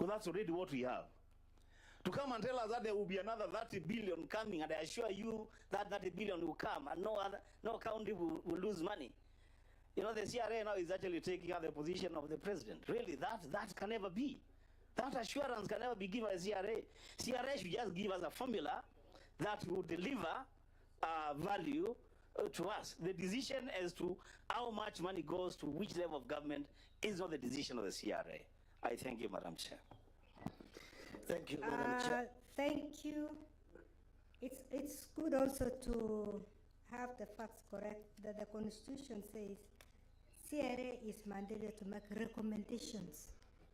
that's already what we have. To come and tell us that there will be another 30 billion coming, and I assure you that 30 billion will come, and no county will lose money. You know, the CRA now is actually taking up the position of the president. Really, that can never be. That assurance can never be given by CRA. CRA should just give us a formula that will deliver value to us. The decision as to how much money goes to which level of government is not the decision of the CRA. I thank you, Madam Chair. Thank you, Madam Chair. Thank you. It's good also to have the facts correct, that the Constitution says CRA is mandated to make recommendations.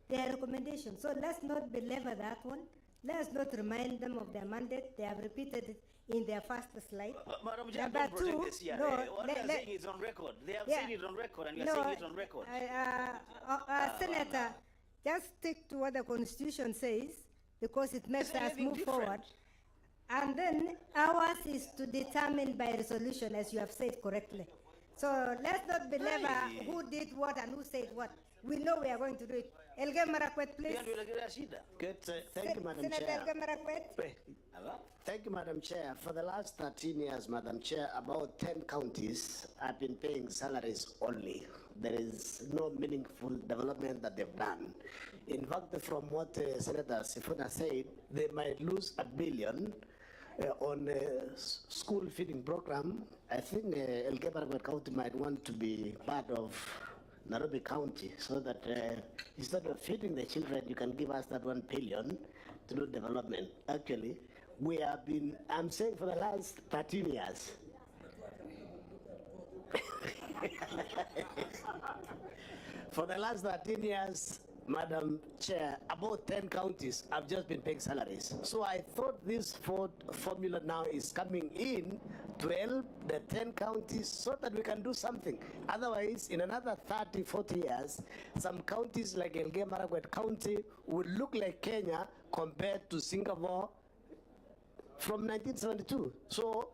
They are recommendations, so let's not belabor that one. Let's not remind them of their mandate. They have repeated it in their first slide. Madam Chair, don't protect the CRA. What they are saying is on record. They have said it on record, and you are saying it on record. Senator, just stick to what the Constitution says, because it makes us move forward. And then ours is to determine by resolution, as you have said correctly. So let's not belabor who did what and who said what. We know we are going to do it. Elge Marakwet, please. Good. Thank you, Madam Senator Chair. Elge Marakwet. Thank you, Madam Chair. For the last 13 years, Madam Chair, about 10 counties have been paying salaries only. There is no meaningful development that they've done. In fact, from what Senator Sifuna said, they might lose $1 billion on a school feeding program. I think Elgeyo Marakwet County might want to be part of Nairobi County, so that instead of feeding the children, you can give us that $1 billion to do development. Actually, we have been, I'm saying, for the last 13 years. For the last 13 years, Madam Chair, about 10 counties have just been paying salaries. So I thought this formula now is coming in to help the 10 counties so that we can do something. Otherwise, in another 30, 40 years, some counties like Elgeyo Marakwet County will look like Kenya compared to Singapore from 1972. So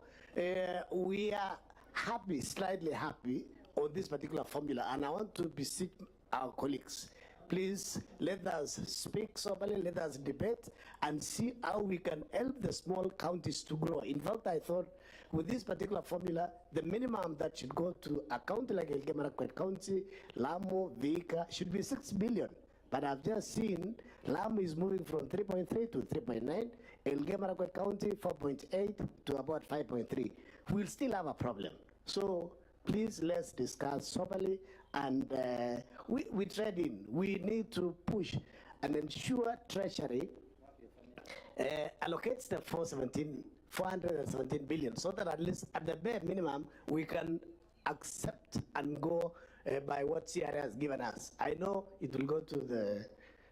we are happy, slightly happy on this particular formula, and I want to beseech our colleagues, please let us speak soberly, let us debate and see how we can help the small counties to grow. In fact, I thought with this particular formula, the minimum that should go to a county like Elgeyo Marakwet County, Lamu, Vika, should be 6 billion. But I've just seen Lamu is moving from 3.3 to 3.9, Elgeyo Marakwet County 4.8 to about 5.3. We'll still have a problem. So please let's discuss soberly, and we trade in. We need to push and ensure Treasury allocates the 417 billion, so that at least at the bare minimum we can accept and go by what CRA has given us. I know it will go to the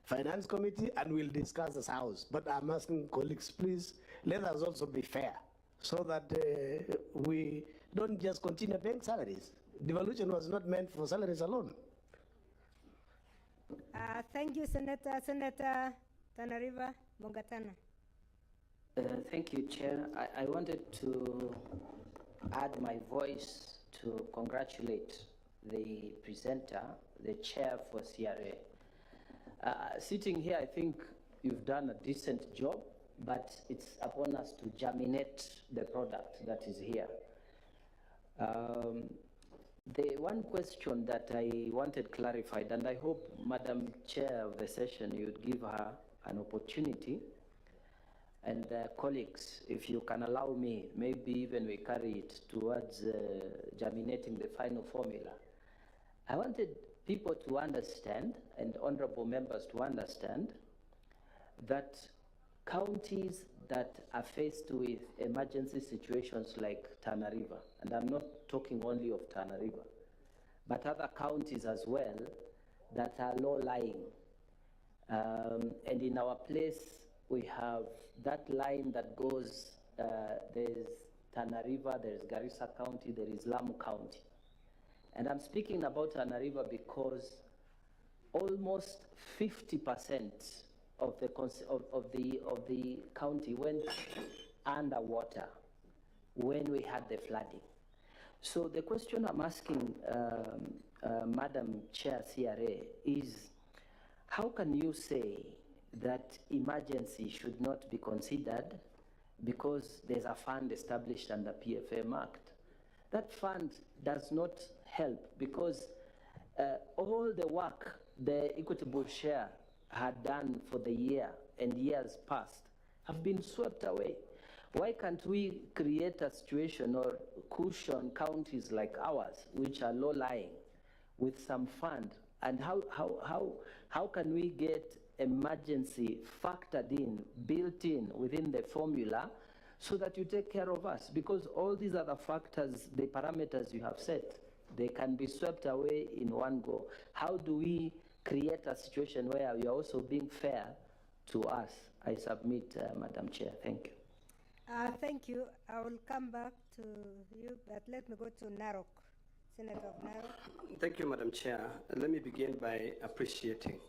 Finance Committee and we'll discuss as House, but I'm asking colleagues, please let us also be fair, so that we don't just continue paying salaries. Devolution was not meant for salaries alone. Thank you, Senator. Senator Tana River Mogatana. Thank you, Chair. I wanted to add my voice to congratulate the presenter, the chair for CRA. Sitting here, I think you've done a decent job, but it's upon us to germinate the product that is here. The one question that I wanted clarified, and I hope, Madam Chair of the session, you'd give her an opportunity, and colleagues, if you can allow me, maybe even we carry it towards germinating the final formula. I wanted people to understand, and honorable members to understand, that counties that are faced with emergency situations like Tana River, and I'm not talking only of Tana River, but other counties as well that are low-lying. And in our place, we have that line that goes, there's Tana River, there's Garissa County, there is Lamu County. And I'm speaking about Tana River because almost 50% of the county went underwater when we had the flooding. So the question I'm asking Madam Chair CRA is, how can you say that emergency should not be considered because there's a fund established under PFM Act. That fund does not help because all the work the equitable share had done for the year and years past have been swept away. Why can't we create a situation or cushion counties like ours, which are low-lying, with some fund? And how can we get emergency factored in, built in within the formula, so that you take care of us? Because all these other factors, the parameters you have set, they can be swept away in one go. How do we create a situation where we are also being fair to us? I submit, Madam Chair. Thank you. Thank you. I will come back to you, but let me go to Narok, Senator of Narok. Thank you, Madam Chair. Let me begin by appreciating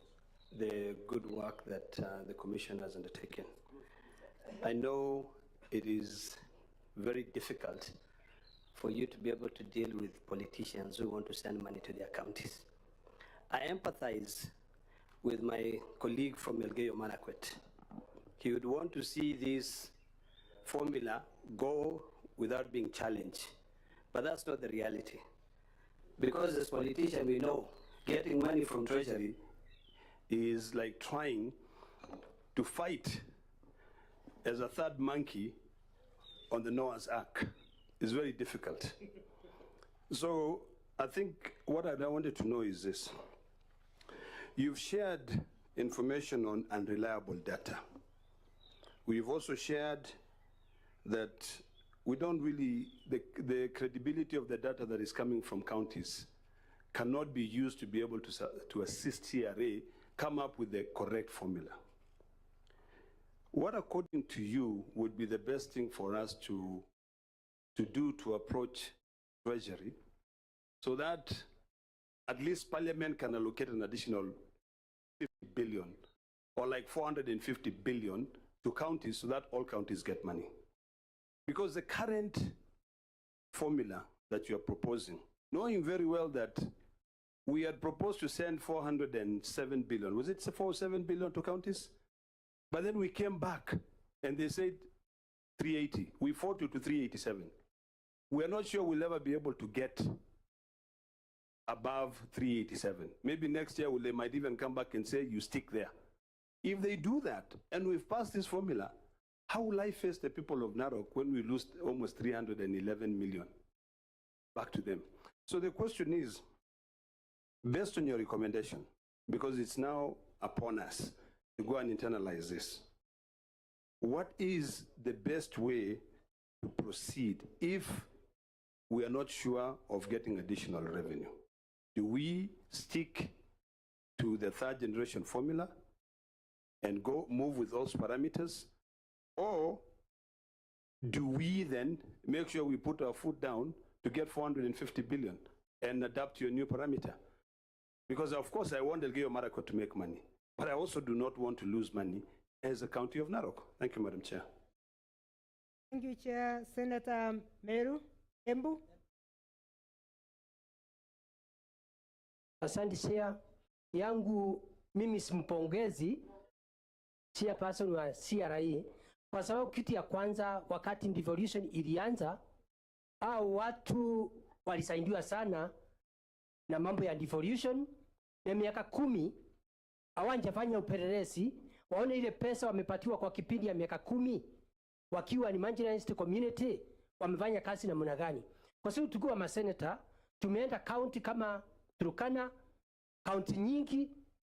the good work that the Commission has undertaken. I know it is very difficult for you to be able to deal with politicians who want to send money to their counties. I empathize with my colleague from Elgeyo Marakwet. He would want to see this formula go without being challenged, but that's not the reality. Because as politicians, we know getting money from Treasury is like trying to fight as a third monkey on the Noah's Ark. It's very difficult. So I think what I wanted to know is this. You've shared information on unreliable data. We've also shared that we don't really, the credibility of the data that is coming from counties cannot be used to be able to assist CRA come up with the correct formula. What, according to you, would be the best thing for us to do to approach Treasury so that at least Parliament can allocate an additional 50 billion or like 450 billion to counties so that all counties get money? Because the current formula that you are proposing, knowing very well that we had proposed to send 407 billion, was it 407 billion to counties? But then we came back and they said 380. We fought you to 387. We are not sure we'll ever be able to get above 387. Maybe next year they might even come back and say, you stick there. If they do that, and we've passed this formula, how will I face the people of Narok when we lose almost 311 million back to them? So the question is, based on your recommendation, because it's now upon us to go and internalize this, what is the best way to proceed if we are not sure of getting additional revenue? Do we stick to the third generation formula and move with those parameters? Or do we then make sure we put our foot down to get 450 billion and adapt to a new parameter? Because of course I want Elgeyo Marakwet to make money, but I also do not want to lose money as a county of Narok. Thank you, Madam Chair. Thank you, Chair. Senator Meru Embu. Asante Chair. Yangu mimi simpongezi chairperson wa CRA kwa sababu kitu ya kwanza wakati devolution ilianza au watu walisaidiwa sana na mambo ya devolution, na miaka 10 hawajafanya upelelezi waone ile pesa wamepatiwa kwa kipindi ya miaka 10 wakiwa ni marginalized community wamefanya kazi namna gani. Kwa sababu tukiwa maseneta tumeenda county kama Turkana, county nyingi,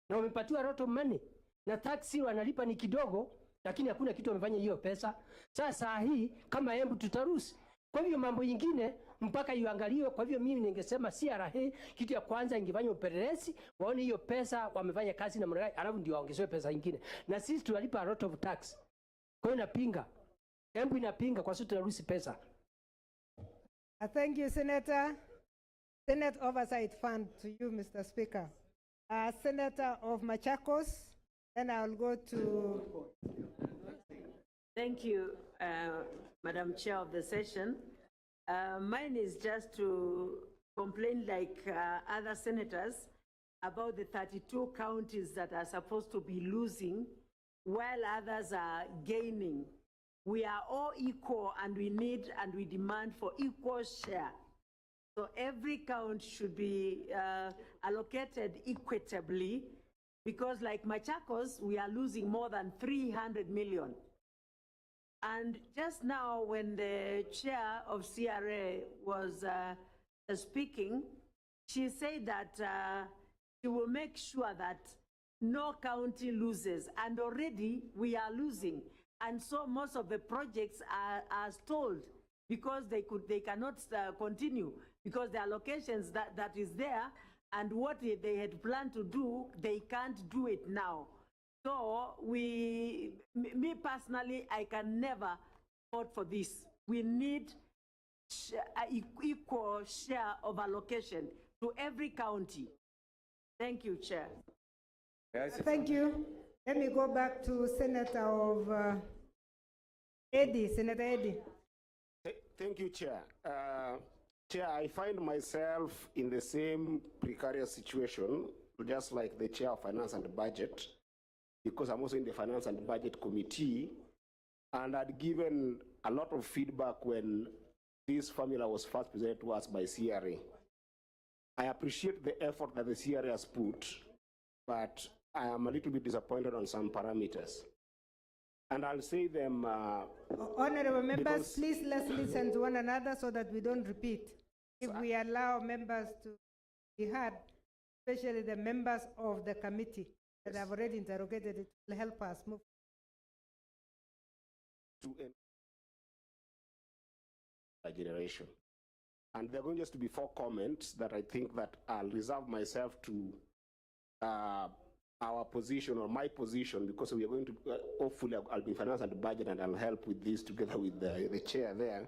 na wamepatiwa lot of money na taxi wanalipa ni kidogo, lakini hakuna kitu wamefanya hiyo pesa. Sasa hii kama Embu tutaruhusu. Kwa hivyo mambo yingine mpaka iangaliwe. Kwa hivyo mimi ningesema CRA kitu ya kwanza ingefanya upelelezi waone hiyo pesa wamefanya kazi na mradi, alafu ndio waongezewe pesa nyingine. Na sisi tunalipa a lot of tax. Kwa hiyo napinga. Embu inapinga kwa sababu tunaruhusu pesa. Thank you, Senator. Senate Oversight Fund to you, Mr. Speaker. Senator of Machakos, then I'll go to... Thank you, Madam Chair of the session. Mine is just to complain like other senators about the 32 counties that are supposed to be losing while others are gaining. We are all equal, and we need and we demand for equal share. So every count should be allocated equitably, because like Machakos, we are losing more than 300 million. And just now, when the chair of CRA was speaking, she said that she will make sure that no county loses, and already we are losing. And so most of the projects are stalled because they cannot continue, because the allocations that is there and what they had planned to do, they can't do it now. So me personally, I can never vote for this. We need equal share of allocation to every county. Thank you, Chair. Thank you. Let me go back to Senator of Eddie, Senator Eddie. Thank you, Chair. Chair, I find myself in the same precarious situation, just like the Chair of Finance and Budget, because I'm also in the Finance and Budget Committee, and I'd given a lot of feedback when this formula was first presented to us by CRA. I appreciate the effort that the CRA has put, but I am a little bit disappointed on some parameters. And I'll say them. Honorable members, please let's listen to one another so that we don't repeat. If we allow members to be heard, especially the members of the committee that have already interrogated, it will help us move. To a generation. And there are going just to be 4 comments that I think that I'll reserve myself to our position or my position, because we are going to, hopefully I'll be finance and budget and I'll help with this together with the chair there.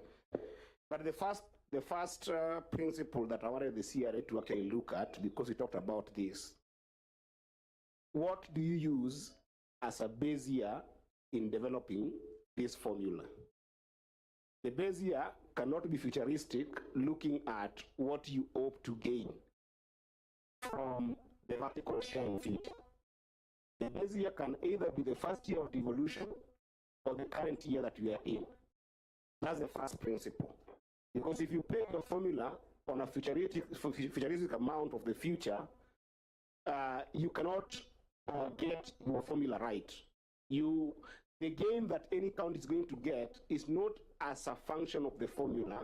But the first principle that I wanted the CRA to actually look at, because we talked about this, what do you use as a base year in developing this formula? The base year cannot be futuristic, looking at what you hope to gain from the vertical share in future. The base year can either be the first year of devolution or the current year that we are in. That's the first principle. Because if you pay your formula on a futuristic amount of the future, you cannot get your formula right. The gain that any county is going to get is not as a function of the formula,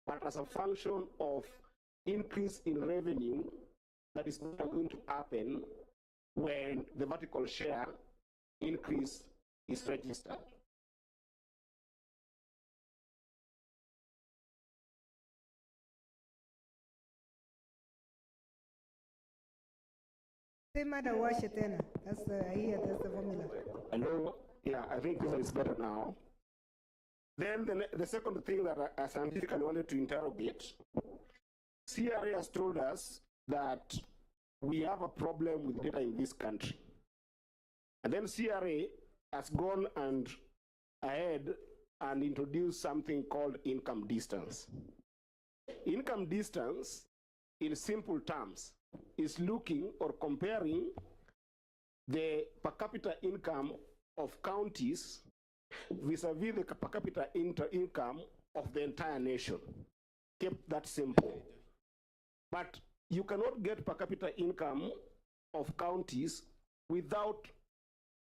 but as a function of increase in revenue that is not going to happen when the vertical share increase is registered. That's the formula. Hello, yeah, I think this is better now. Then the second thing that I scientifically wanted to interrogate, CRA has told us that we have a problem with data in this country. And then CRA has gone ahead and introduced something called income distance. Income distance, in simple terms, is looking or comparing the per capita income of counties vis-a-vis the per capita income of the entire nation. Kept that simple. But you cannot get per capita income of counties without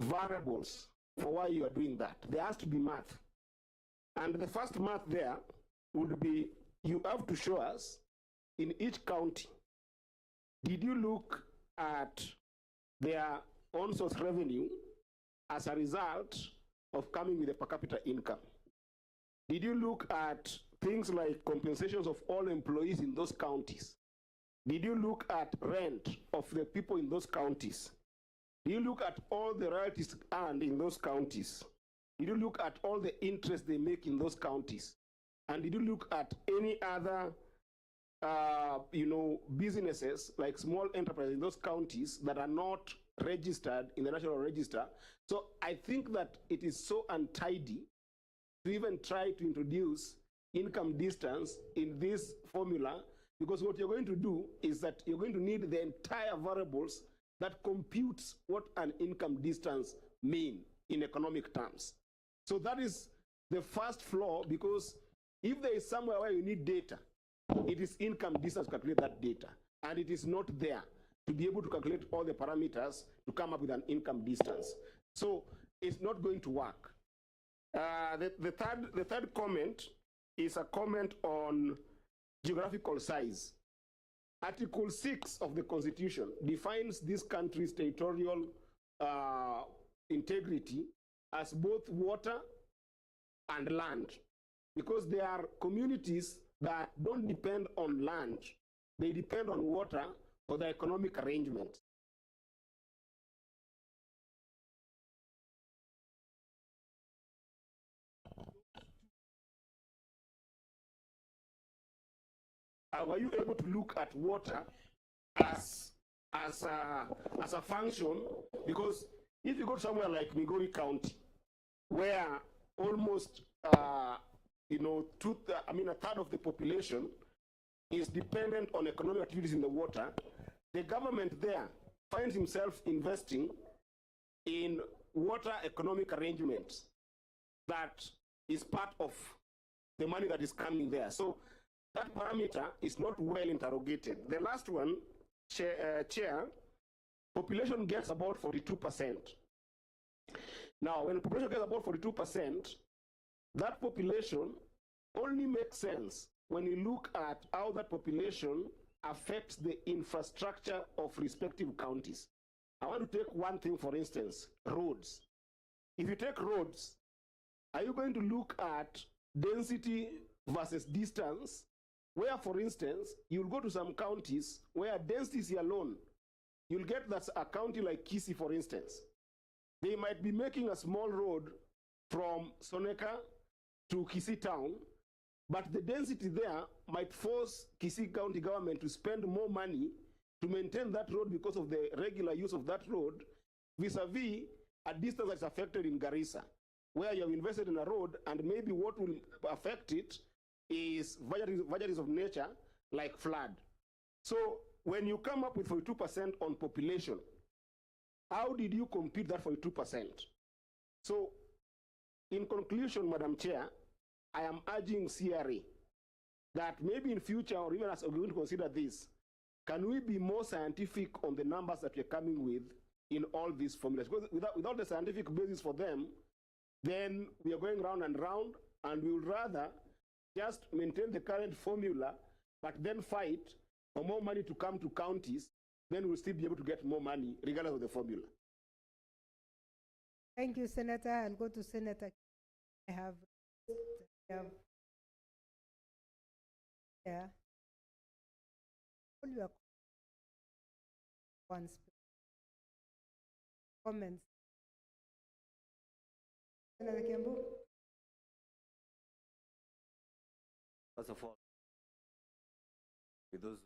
variables for why you are doing that. There has to be math. And the first math there would be, you have to show us in each county, did you look at their own source revenue as a result of coming with a per capita income? Did you look at things like compensations of all employees in those counties? Did you look at rent of the people in those counties? Did you look at all the royalties earned in those counties? Did you look at all the interest they make in those counties? And did you look at any other businesses like small enterprises in those counties that are not registered in the National Register? So I think that it is so untidy to even try to introduce income distance in this formula, because what you're going to do is that you're going to need the entire variables that computes what an income distance mean in economic terms. So that is the first flaw, because if there is somewhere where you need data, it is income distance to calculate that data, and it is not there to be able to calculate all the parameters to come up with an income distance. So it's not going to work. The third comment is a comment on geographical size. Article 6 of the Constitution defines this country's territorial integrity as both water and land, because there are communities that don't depend on land, they depend on water for the economic arrangement. Were you able to look at water as a function? Because if you go somewhere like Migori County, where almost a third of the population is dependent on economic activities in the water, the government there finds himself investing in water economic arrangements that is part of the money that is coming there. So that parameter is not well interrogated. The last one, Chair, population gets about 42%. Now, when population gets about 42%, that population only makes sense when you look at how that population affects the infrastructure of respective counties. I want to take one thing, for instance, roads. If you take roads, are you going to look at density versus distance, where, for instance, you'll go to some counties where density alone, you'll get that a county like Kisii, for instance. They might be making a small road from Soneka to Kisii town, but the density there might force Kisii County government to spend more money to maintain that road because of the regular use of that road, vis-a-vis a distance that's affected in Garissa, where you have invested in a road and maybe what will affect it is vagaries of nature like flood. So when you come up with 42% on population, how did you compute that 42%? So in conclusion, Madam Chair, I am urging CRA that maybe in future, or even as we're going to consider this, can we be more scientific on the numbers that we're coming with in all these formulas? Because without the scientific basis for them, then we are going round and round, and we would rather just maintain the current formula, but then fight for more money to come to counties, then we'll still be able to get more money regardless of the formula. Thank you, Senator. I'll go to Senator. I have yeah. All your comments. Senator Kiambu. First of all, with those,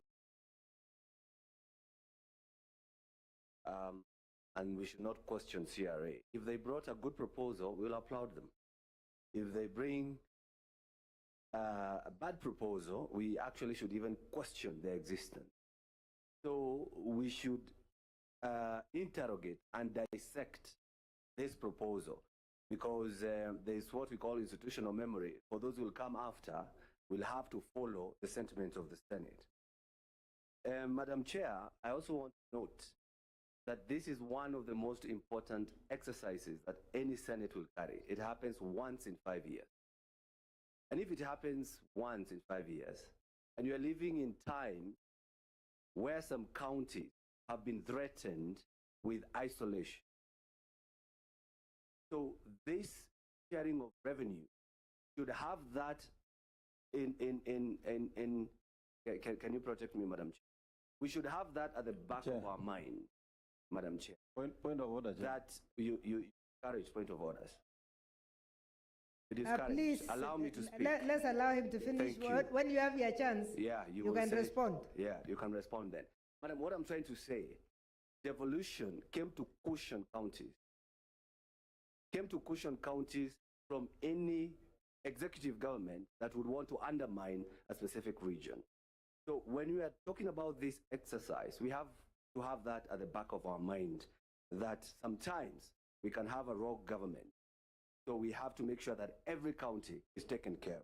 and we should not question CRA. If they brought a good proposal, we'll applaud them. If they bring a bad proposal, we actually should even question their existence. So we should interrogate and dissect this proposal, because there's what we call institutional memory. For those who will come after, we'll have to follow the sentiments of the Senate. Madam Chair, I also want to note that this is one of the most important exercises that any Senate will carry. It happens once in 5 years. And if it happens once in 5 years, and you are living in time where some counties have been threatened with isolation, so this sharing of revenue should have that can you protect me, Madam Chair? We should have that at the back of our mind, Madam Chair. Point of order, Chair. That you encourage point of orders. It is please, allow me to speak. Let's allow him to finish. When you have your chance, yeah, you can respond. Yeah, you can respond then. Madam, what I'm trying to say, devolution came to cushion counties. Came to cushion counties from any executive government that would want to undermine a specific region. So when we are talking about this exercise, we have to have that at the back of our mind, that sometimes we can have a rogue government. So we have to make sure that every county is taken care of.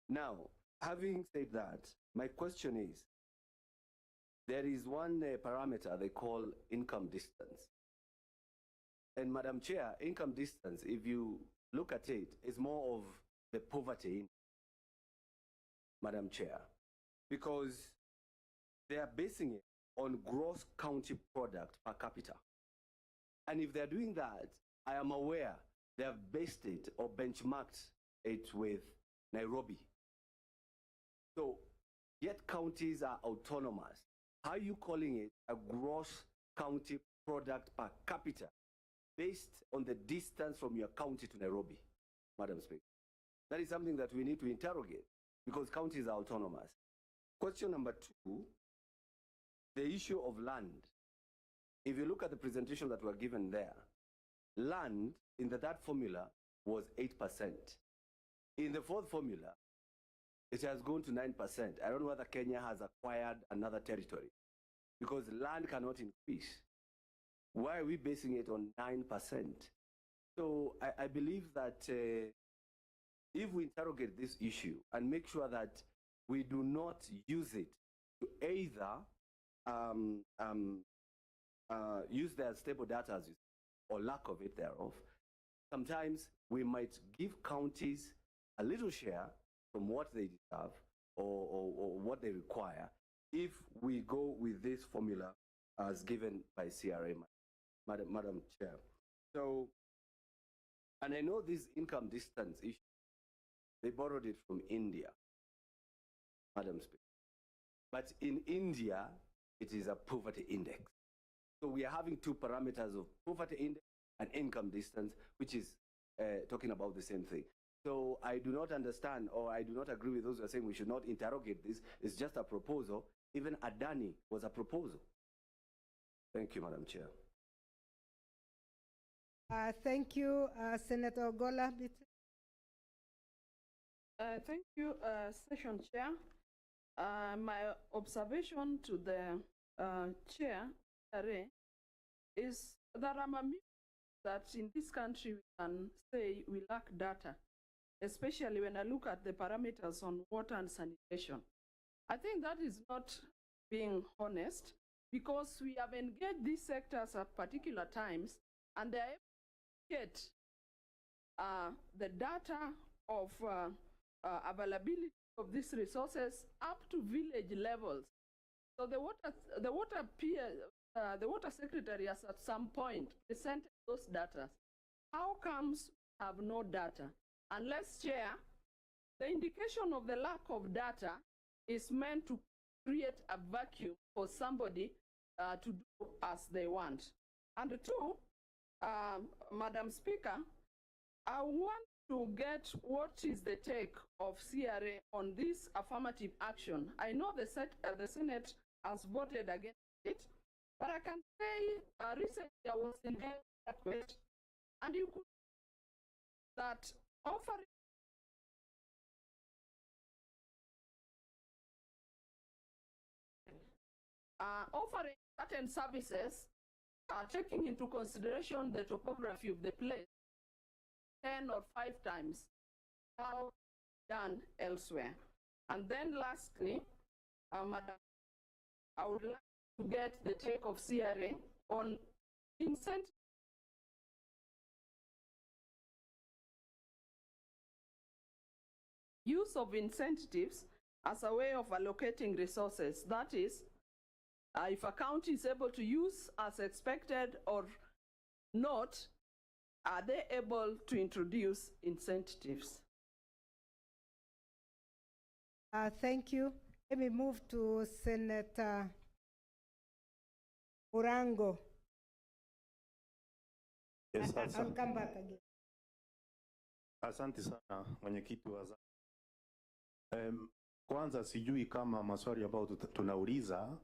Now, having said that, my question is, there is one parameter they call income distance. And Madam Chair, income distance, if you look at it, is more of the poverty, Madam Chair, because they are basing it on gross county product per capita. And if they're doing that, I am aware they have based it or benchmarked it with Nairobi. So, yet counties are autonomous. How are you calling it a gross county product per capita based on the distance from your county to Nairobi, Madam Speaker? That is something that we need to interrogate because counties are autonomous. Question number 2, the issue of land. If you look at the presentation that were given there, land in the third formula was 8%. In the fourth formula, it has gone to 9%. I don't know whether Kenya has acquired another territory because land cannot increase. Why are we basing it on 9%? So I believe that if we interrogate this issue and make sure that we do not use it to either use their stable data or lack of it thereof, sometimes we might give counties a little share from what they deserve or what they require if we go with this formula as given by CRA, Madam Chair. So, and I know this income distance issue, they borrowed it from India, Madam Speaker. But in India, it is a poverty index. So we are having two parameters of poverty index and income distance, which is talking about the same thing. So I do not understand, or I do not agree with those who are saying we should not interrogate this. It's just a proposal. Even Adani was a proposal. Thank you, Madam Chair. Thank you, Senator Gola. Thank you, Session Chair. My observation to the Chair is that I'm amused that in this country we can say we lack data, especially when I look at the parameters on water and sanitation. I think that is not being honest because we have engaged these sectors at particular times and they are able to get the data of availability of these resources up to village levels. So the water secretary has at some point presented those data. How comes we have no data? Unless, Chair, the indication of the lack of data is meant to create a vacuum for somebody to do as they want. And 2, Madam Speaker, I want to get what is the take of CRA on this affirmative action. I know the Senate has voted against it, but I can say recently I was in that, and you could that offering certain services, taking into consideration the topography of the place, 10 or 5 times how done elsewhere. And then lastly, Madam, I would like to get the take of CRA on incentive. Use of incentives as a way of allocating resources. That is, if a county is able to use as expected or not, are they able to introduce incentives? Thank you. Let me move to Senator Urango. Yes, I'll come back again. asante sana mwenyekiti wa kwanza sijui kama maswali ambayo tunauliza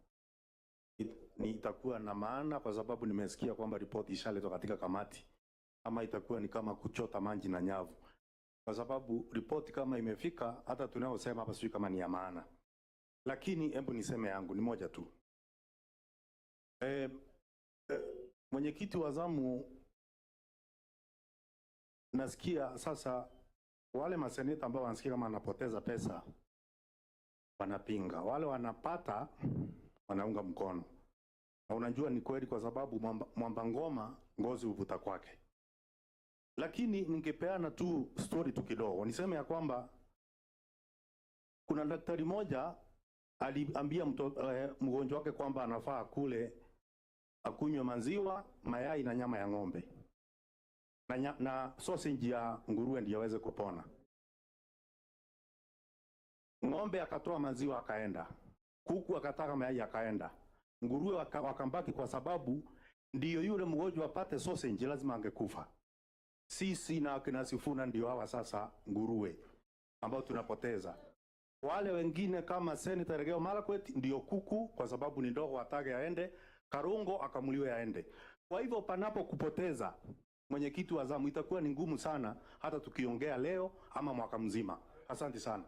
itakuwa na maana kwa sababu nimesikia kwamba ripoti ishaletwa katika kamati, ama itakuwa ni kama kuchota maji na nyavu, kwa sababu ripoti kama imefika hata tunaosema hapa sijui kama ni ya maana. Lakini hebu niseme yangu ni moja tu. Mwenyekiti wa zamu nasikia sasa wale maseneta ambao wanasikia kama wanapoteza pesa wanapinga, wale wanapata wanaunga mkono. Na unajua ni kweli, kwa sababu mwamba ngoma ngozi huvuta kwake. Lakini ningepeana tu story tu kidogo, niseme ya kwamba kuna daktari moja aliambia mgonjwa wake kwamba anafaa akunywe maziwa, mayai na nyama ya ng'ombe na sausage ya nguruwe ndio aweze kupona. Ng'ombe akatoa maziwa akaenda, kuku akataka mayai akaenda, nguruwe wakambaki, kwa sababu ndio yule mgonjwa apate sausage lazima angekufa. Sisi na kina Sifuna ndio hawa sasa nguruwe ambao tunapoteza. Wale wengine kama Senator Regeo Marakwet ndio kuku, kwa sababu ni ndogo atage aende, Karungo akamuliwe aende. Kwa hivyo panapo kupoteza mwenyekiti wa zamu itakuwa ni ngumu sana, hata tukiongea leo ama mwaka mzima. Asante sana.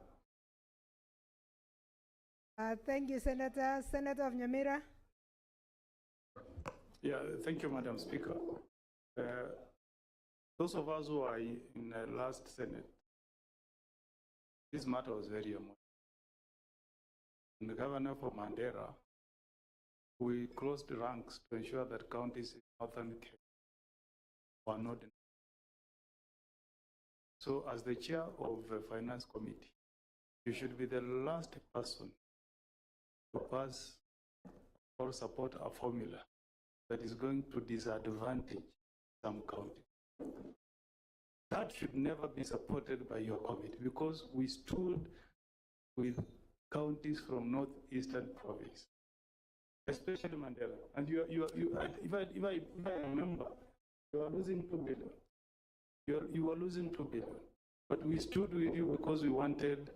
Thank you, Senator. Senator of Nyamira. Yeah, thank you, Madam Speaker. Those of us who are in the last Senate, this matter was very emotional. And the governor for Mandera, we closed the ranks to ensure that counties in northern Kenya were not. So as the chair of the Finance Committee, you should be the last person to pass or support a formula that is going to disadvantage some counties. That should never be supported by your committee, because we stood with counties from northeastern province, especially Mandela. And if I remember, you are losing 2 billion. You are losing 2 billion. But we stood with you because we wanted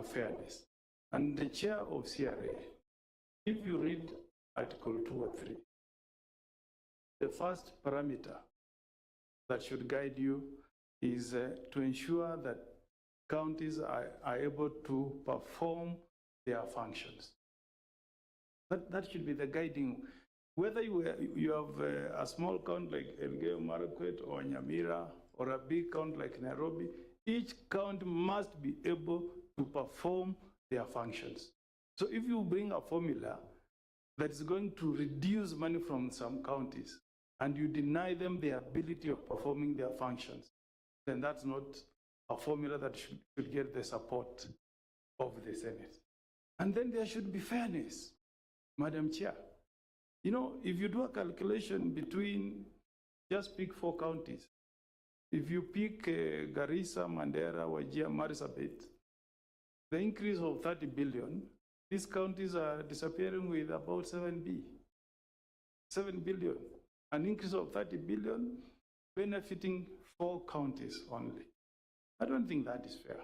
fairness. And the chair of CRA, if you read Article 2 or 3, the first parameter that should guide you is to ensure that counties are able to perform their functions. That should be the guiding. Whether you have a small count like Elgeyo Marakwet or Nyamira, or a big count like Nairobi, each count must be able to perform their functions. So if you bring a formula that is going to reduce money from some counties and you deny them the ability of performing their functions, then that's not a formula that should get the support of the Senate. And then there should be fairness, Madam Chair. You know, if you do a calculation between, just pick 4 counties. If you pick Garissa, Mandera, Wajir, Marsabit, the increase of 30 billion, these counties are disappearing with about 7 billion. An increase of 30 billion benefiting 4 counties only. I don't think that is fair.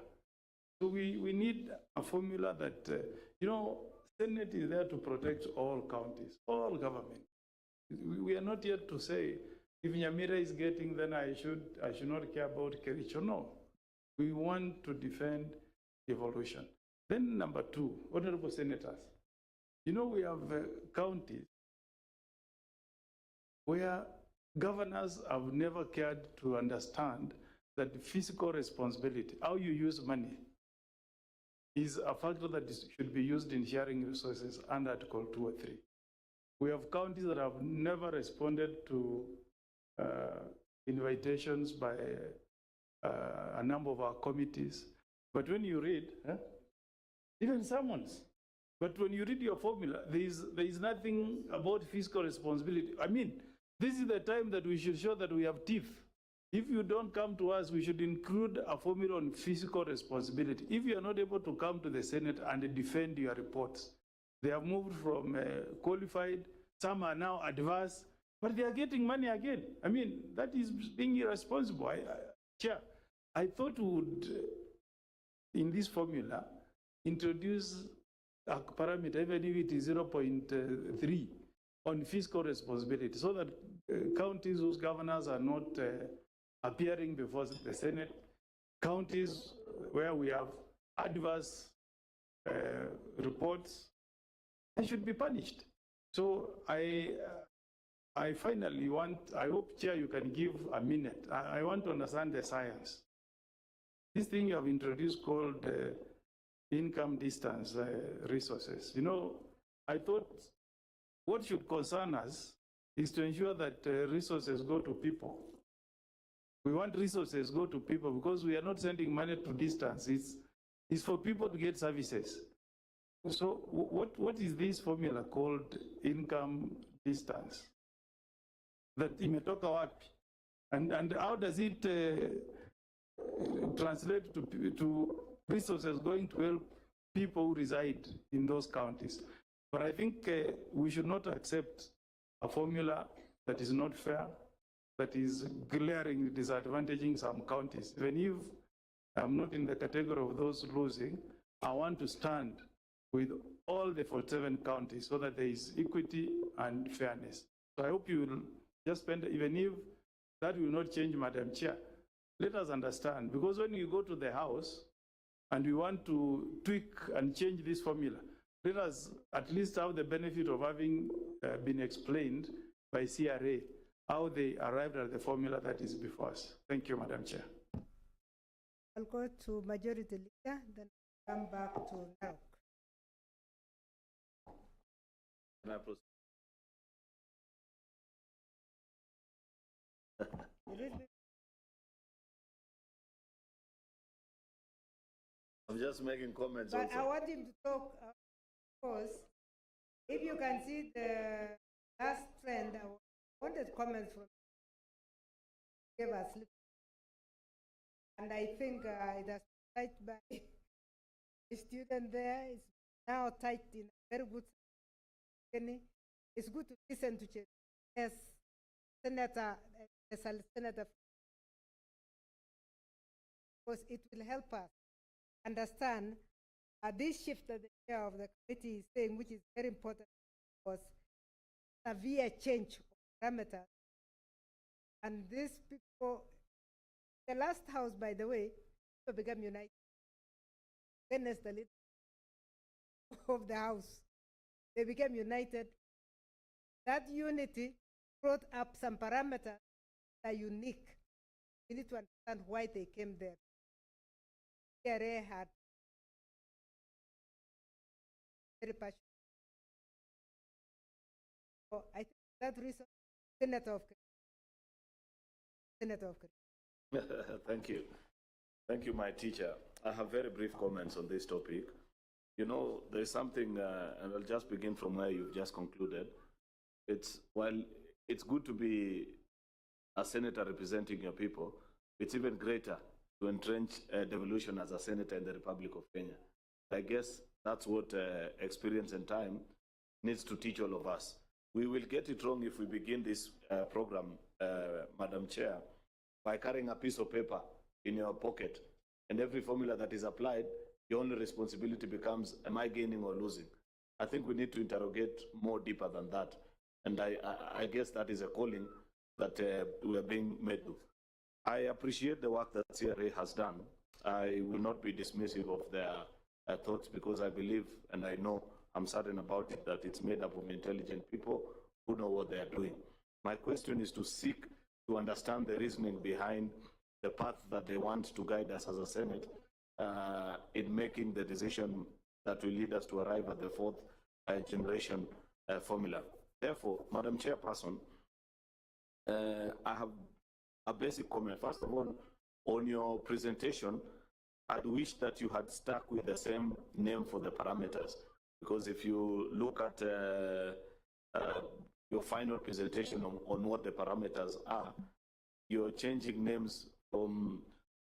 So we need a formula that, you know, Senate is there to protect all counties, all government. We are not yet to say, if Nyamira is getting, then I should not care about Kericho. No, we want to defend evolution. Then number 2, honorable senators, you know, we have counties where governors have never cared to understand that fiscal responsibility, how you use money, is a factor that should be used in sharing resources under Article 2 or 3. We have counties that have never responded to invitations by a number of our committees. But when you read, even summons, but when you read your formula, there is nothing about fiscal responsibility. I mean, this is the time that we should show that we have teeth. If you don't come to us, we should include a formula on fiscal responsibility. If you are not able to come to the Senate and defend your reports, they have moved from qualified, some are now adverse, but they are getting money again. I mean, that is being irresponsible. Chair, I thought we would, in this formula, introduce a parameter, even if it is 0.3, on fiscal responsibility, so that counties whose governors are not appearing before the Senate, counties where we have adverse reports, they should be punished. So I I finally I hope, Chair, you can give a minute. I want to understand the science. This thing you have introduced called income distance resources. You know, I thought what should concern us is to ensure that resources go to people. We want resources go to people because we are not sending money to distance. It's for people to get services. So what is this formula called income distance? That imetoka wapi? And how does it translate to resources going to help people who reside in those counties? But I think we should not accept a formula that is not fair, that is glaringly disadvantaging some counties. Even if I'm not in the category of those losing, I want to stand with all the 47 counties so that there is equity and fairness. So I hope you will just spend, even if that will not change, Madam Chair, let us understand, because when you go to the House and we want to tweak and change this formula, let us at least have the benefit of having been explained by CRA how they arrived at the formula that is before us. Thank you, Madam Chair. I'll go to Majority Leader, then come back to Narok. Can I proceed? I'm just making comments. But also. I want him to talk, because if you can see the last trend, I wanted comments from gave us, and I think it has been typed by a student there. It's now typed in a very good. It's good to listen to yes, Senator, because it will help us understand this shift that the chair of the committee is saying, which is very important, was severe change of parameters. And these people, the last house, by the way, people became united. Against the leader of the house. They became united. That unity brought up some parameters that are unique. We need to understand why they came there. CRA had very passionate. So I think that reason, Senator of Thank you. Thank you, my teacher. I have very brief comments on this topic. You know, there's something, and I'll just begin from where you've just concluded. While it's good to be a senator representing your people, it's even greater to entrench devolution as a senator in the Republic of Kenya. I guess that's what experience and time needs to teach all of us. We will get it wrong if we begin this program, Madam Chair, by carrying a piece of paper in your pocket, and every formula that is applied, your only responsibility becomes, am I gaining or losing? I think we need to interrogate more deeper than that. And I guess that is a calling that we are being made to. I appreciate the work that CRA has done. I will not be dismissive of their thoughts, because I believe, and I know, I'm certain about it, that it's made up of intelligent people who know what they are doing. My question is to seek to understand the reasoning behind the path that they want to guide us as a Senate in making the decision that will lead us to arrive at the fourth generation formula. Therefore, Madam Chairperson, I have a basic comment. First of all, on your presentation, I'd wish that you had stuck with the same name for the parameters, because if you look at your final presentation on what the parameters are, you're changing names from,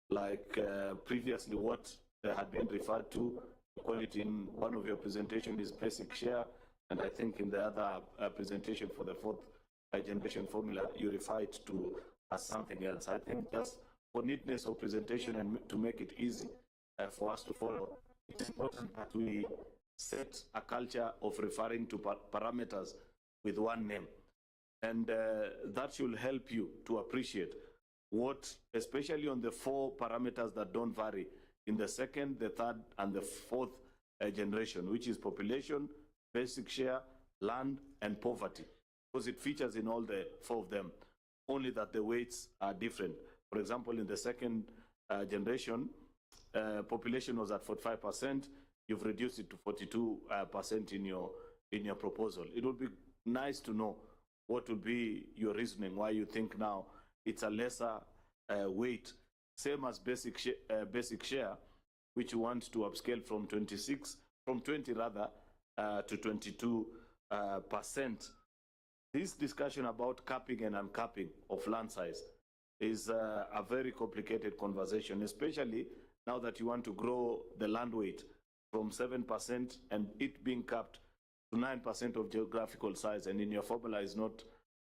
like previously what they had been referred to. You call it in one of your presentation is basic share, and I think in the other presentation for the fourth generation formula, you refer it to as something else. I think just for neatness of presentation and to make it easy for us to follow, it's important that we set a culture of referring to parameters with one name. And that should help you to appreciate what, especially on the four parameters that don't vary, in the second, the third, and the fourth generation, which is population, basic share, land, and poverty. because it features in all the 4 of them, only that the weights are different. For example, in the second generation, population was at 45%. You've reduced it to 42% in your proposal. It would be nice to know what would be your reasoning, why you think now it's a lesser weight, same as basic share, which you want to upscale from 20 rather, to 22%. This discussion about capping and uncapping of land size is a very complicated conversation, especially now that you want to grow the land weight from 7% and it being capped to 9% of geographical size, and in your formula is not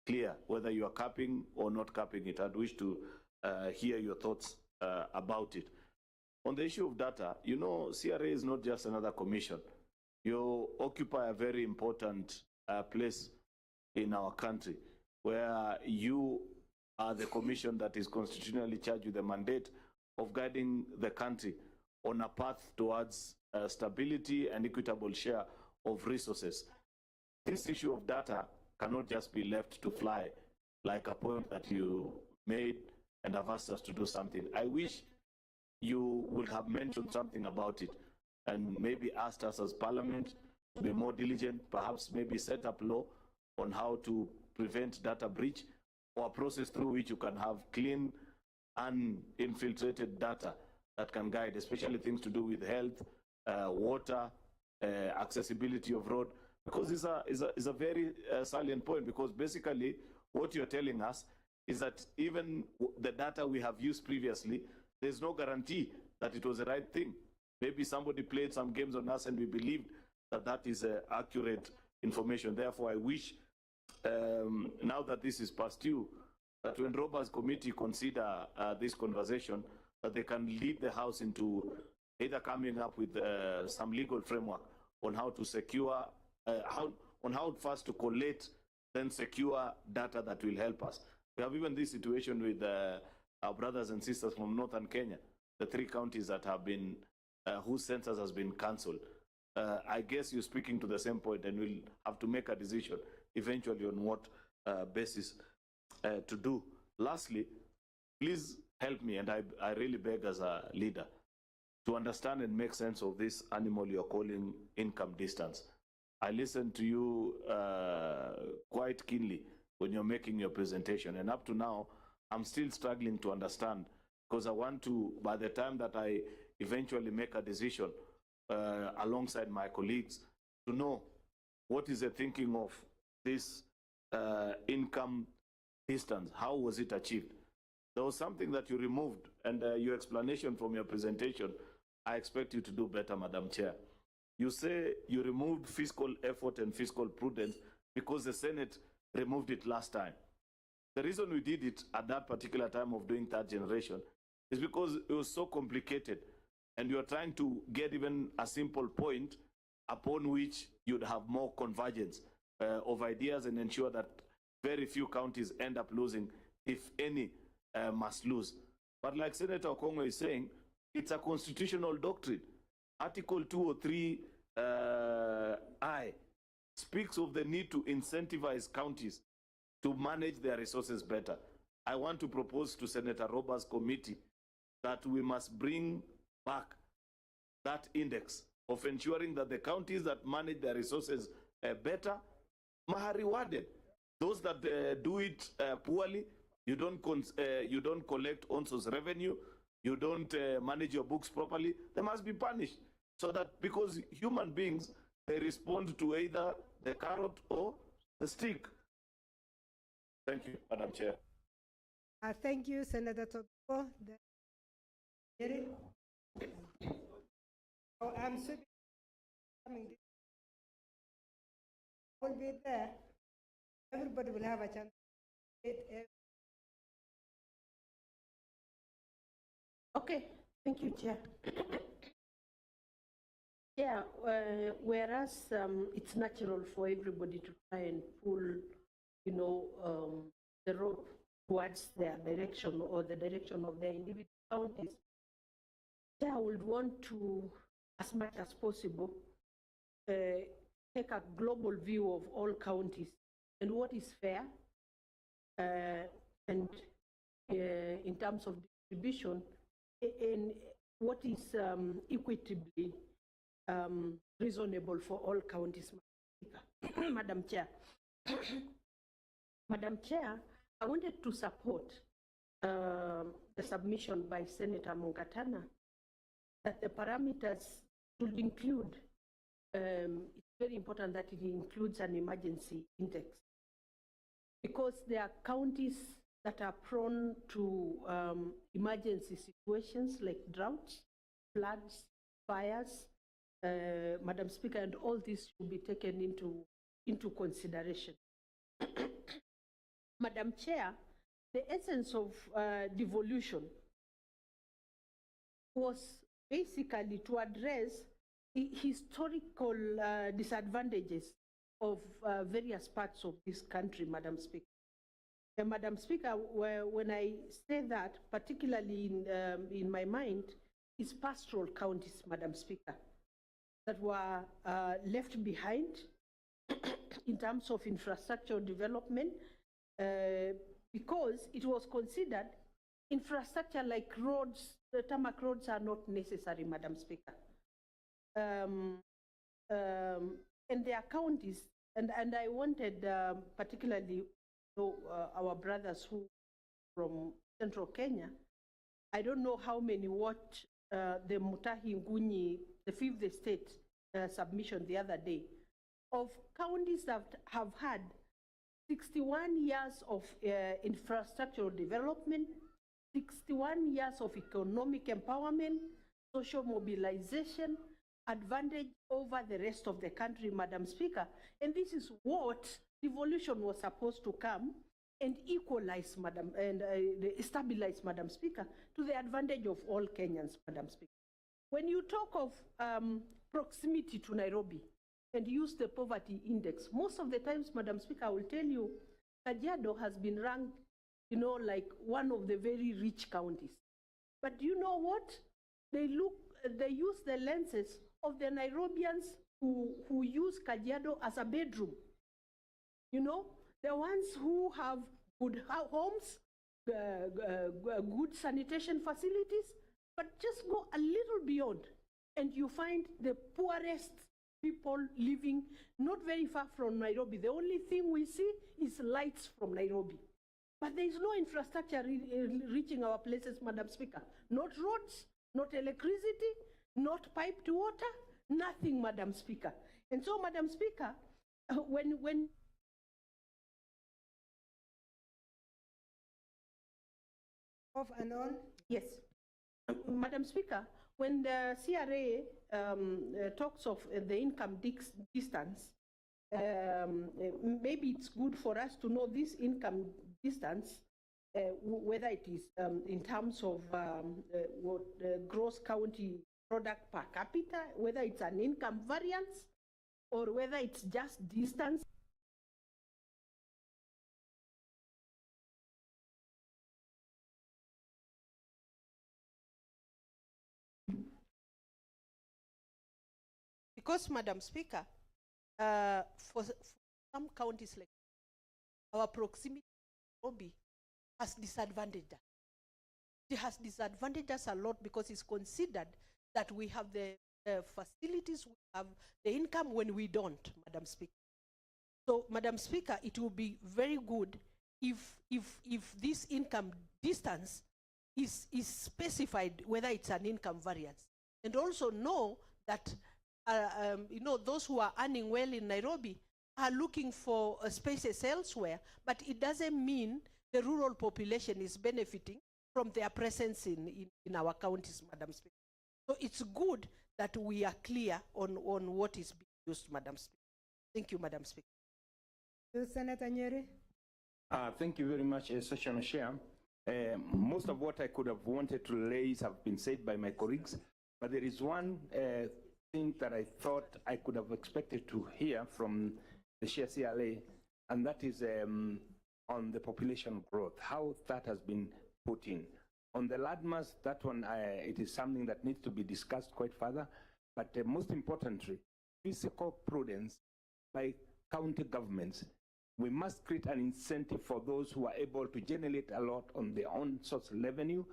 clear whether you are capping or not capping it. I'd wish to hear your thoughts about it. On the issue of data, you know, CRA is not just another commission. You occupy a very important place in our country, where you are the commission that is constitutionally charged with the mandate of guiding the country on a path towards stability and equitable share of resources. This issue of data cannot just be left to fly like a point that you made and have asked us to do something. I wish you would have mentioned something about it and maybe asked us as Parliament to be more diligent, perhaps maybe set up law on how to prevent data breach, or a process through which you can have clean and infiltrated data that can guide, especially things to do with health, water, accessibility of road, because it's a very salient point, because basically what you're telling us is that even the data we have used previously, there's no guarantee that it was the right thing. Maybe somebody played some games on us and we believed that that is accurate information. Therefore, I wish now that this is past due, that when Robert's committee consider this conversation, that they can lead the House into either coming up with some legal framework on how to secure, on how first to collect, then secure data that will help us. We have even this situation with our brothers and sisters from northern Kenya, the 3 counties that have been, whose census has been cancelled. I guess you're speaking to the same point, and we'll have to make a decision eventually on what basis to do. Lastly, please help me, and I really beg as a leader, to understand and make sense of this animal you're calling income distance. I listened to you quite keenly when you're making your presentation, and up to now, I'm still struggling to understand, because I want to, by the time that I eventually make a decision alongside my colleagues, to know what is the thinking of this income distance. How was it achieved? There was something that you removed, and your explanation from your presentation, I expect you to do better, Madam Chair. You say you removed fiscal effort and fiscal prudence because the Senate removed it last time. The reason we did it at that particular time of doing third generation is because it was so complicated, and you are trying to get even a simple point upon which you'd have more convergence of ideas and ensure that very few counties end up losing, if any must lose. But like Senator Okongo is saying, it's a constitutional doctrine. Article 203I speaks of the need to incentivize counties to manage their resources better. I want to propose to Senator Roberts' committee that we must bring back that index of ensuring that the counties that manage their resources better are rewarded. Those that do it poorly, you don't collect ONSO's revenue, you don't manage your books properly, they must be punished. So that, because human beings, they respond to either the carrot or the stick. Thank you, Madam Chair. Thank you, Senator Tobiko. I'm so coming. I will be there. Everybody will have a chance. Okay, thank you, Chair. Yeah, whereas it's natural for everybody to try and pull, you know, the rope towards their direction or the direction of their individual counties, I would want to, as much as possible, take a global view of all counties and what is fair, and in terms of distribution, and what is equitably reasonable for all counties. Madam Chair. Madam Chair, I wanted to support the submission by Senator Mungatana that the parameters should include, it's very important that it includes an emergency index, because there are counties that are prone to emergency situations like droughts, floods, fires, Madam Speaker, and all this should be taken into consideration. Madam Chair, the essence of devolution was basically to address historical disadvantages of various parts of this country, Madam Speaker. And Madam Speaker, when I say that, particularly in my mind, is pastoral counties, Madam Speaker, that were left behind in terms of infrastructural development, because it was considered infrastructure like roads, the tarmac roads are not necessary, Madam Speaker. And there are counties, and I wanted particularly our brothers who from central Kenya, I don't know how many watched the Mutahi Nguni, the fifth estate submission the other day, of counties that have had 61 years of infrastructural development, 61 years of economic empowerment, social mobilization, advantage over the rest of the country, Madam Speaker. And this is what devolution was supposed to come and equalize, Madam, and stabilize, Madam Speaker, to the advantage of all Kenyans, Madam Speaker. When you talk of proximity to Nairobi and use the poverty index, most of the times, Madam Speaker, I will tell you, Kajiado has been ranked, like one of the very rich counties. But do you know what? They use the lenses of the Nairobians who use Kajiado as a bedroom. The ones who have good homes, good sanitation facilities, but just go a little beyond and you find the poorest people living not very far from Nairobi. The only thing we see is lights from Nairobi. But there is no infrastructure reaching our places, Madam Speaker. Not roads, not electricity, not piped water, nothing, Madam Speaker. And so, Madam Speaker, when off and on? Yes. Madam Speaker, when the CRA talks of the income distance, maybe it's good for us to know this income distance, whether it is in terms of what gross county product per capita, whether it's an income variance, or whether it's just distance. Because, Madam Speaker, for some counties like our proximity to Nairobi has disadvantaged us. It has disadvantaged us a lot because it's considered that we have the facilities, we have the income when we don't, Madam Speaker. So, Madam Speaker, it will be very good if this income distance is specified, whether it's an income variance, and also know that those who are earning well in Nairobi are looking for spaces elsewhere, but it doesn't mean the rural population is benefiting from their presence in our counties, Madam Speaker. So it's good that we are clear on what is being used, Madam Speaker. Thank you, Madam Speaker. Senator Nyeri. Thank you very much, Session Chair. Most of what I could have wanted to raise have been said by my colleagues, but there is one thing that I thought I could have expected to hear from the Chair CLA, and that is on the population growth, how that has been put in. On the landmass, that one, it is something that needs to be discussed quite further, but most importantly, fiscal prudence by county governments We must create an incentive for those who are able to generate a lot on their own source of revenue,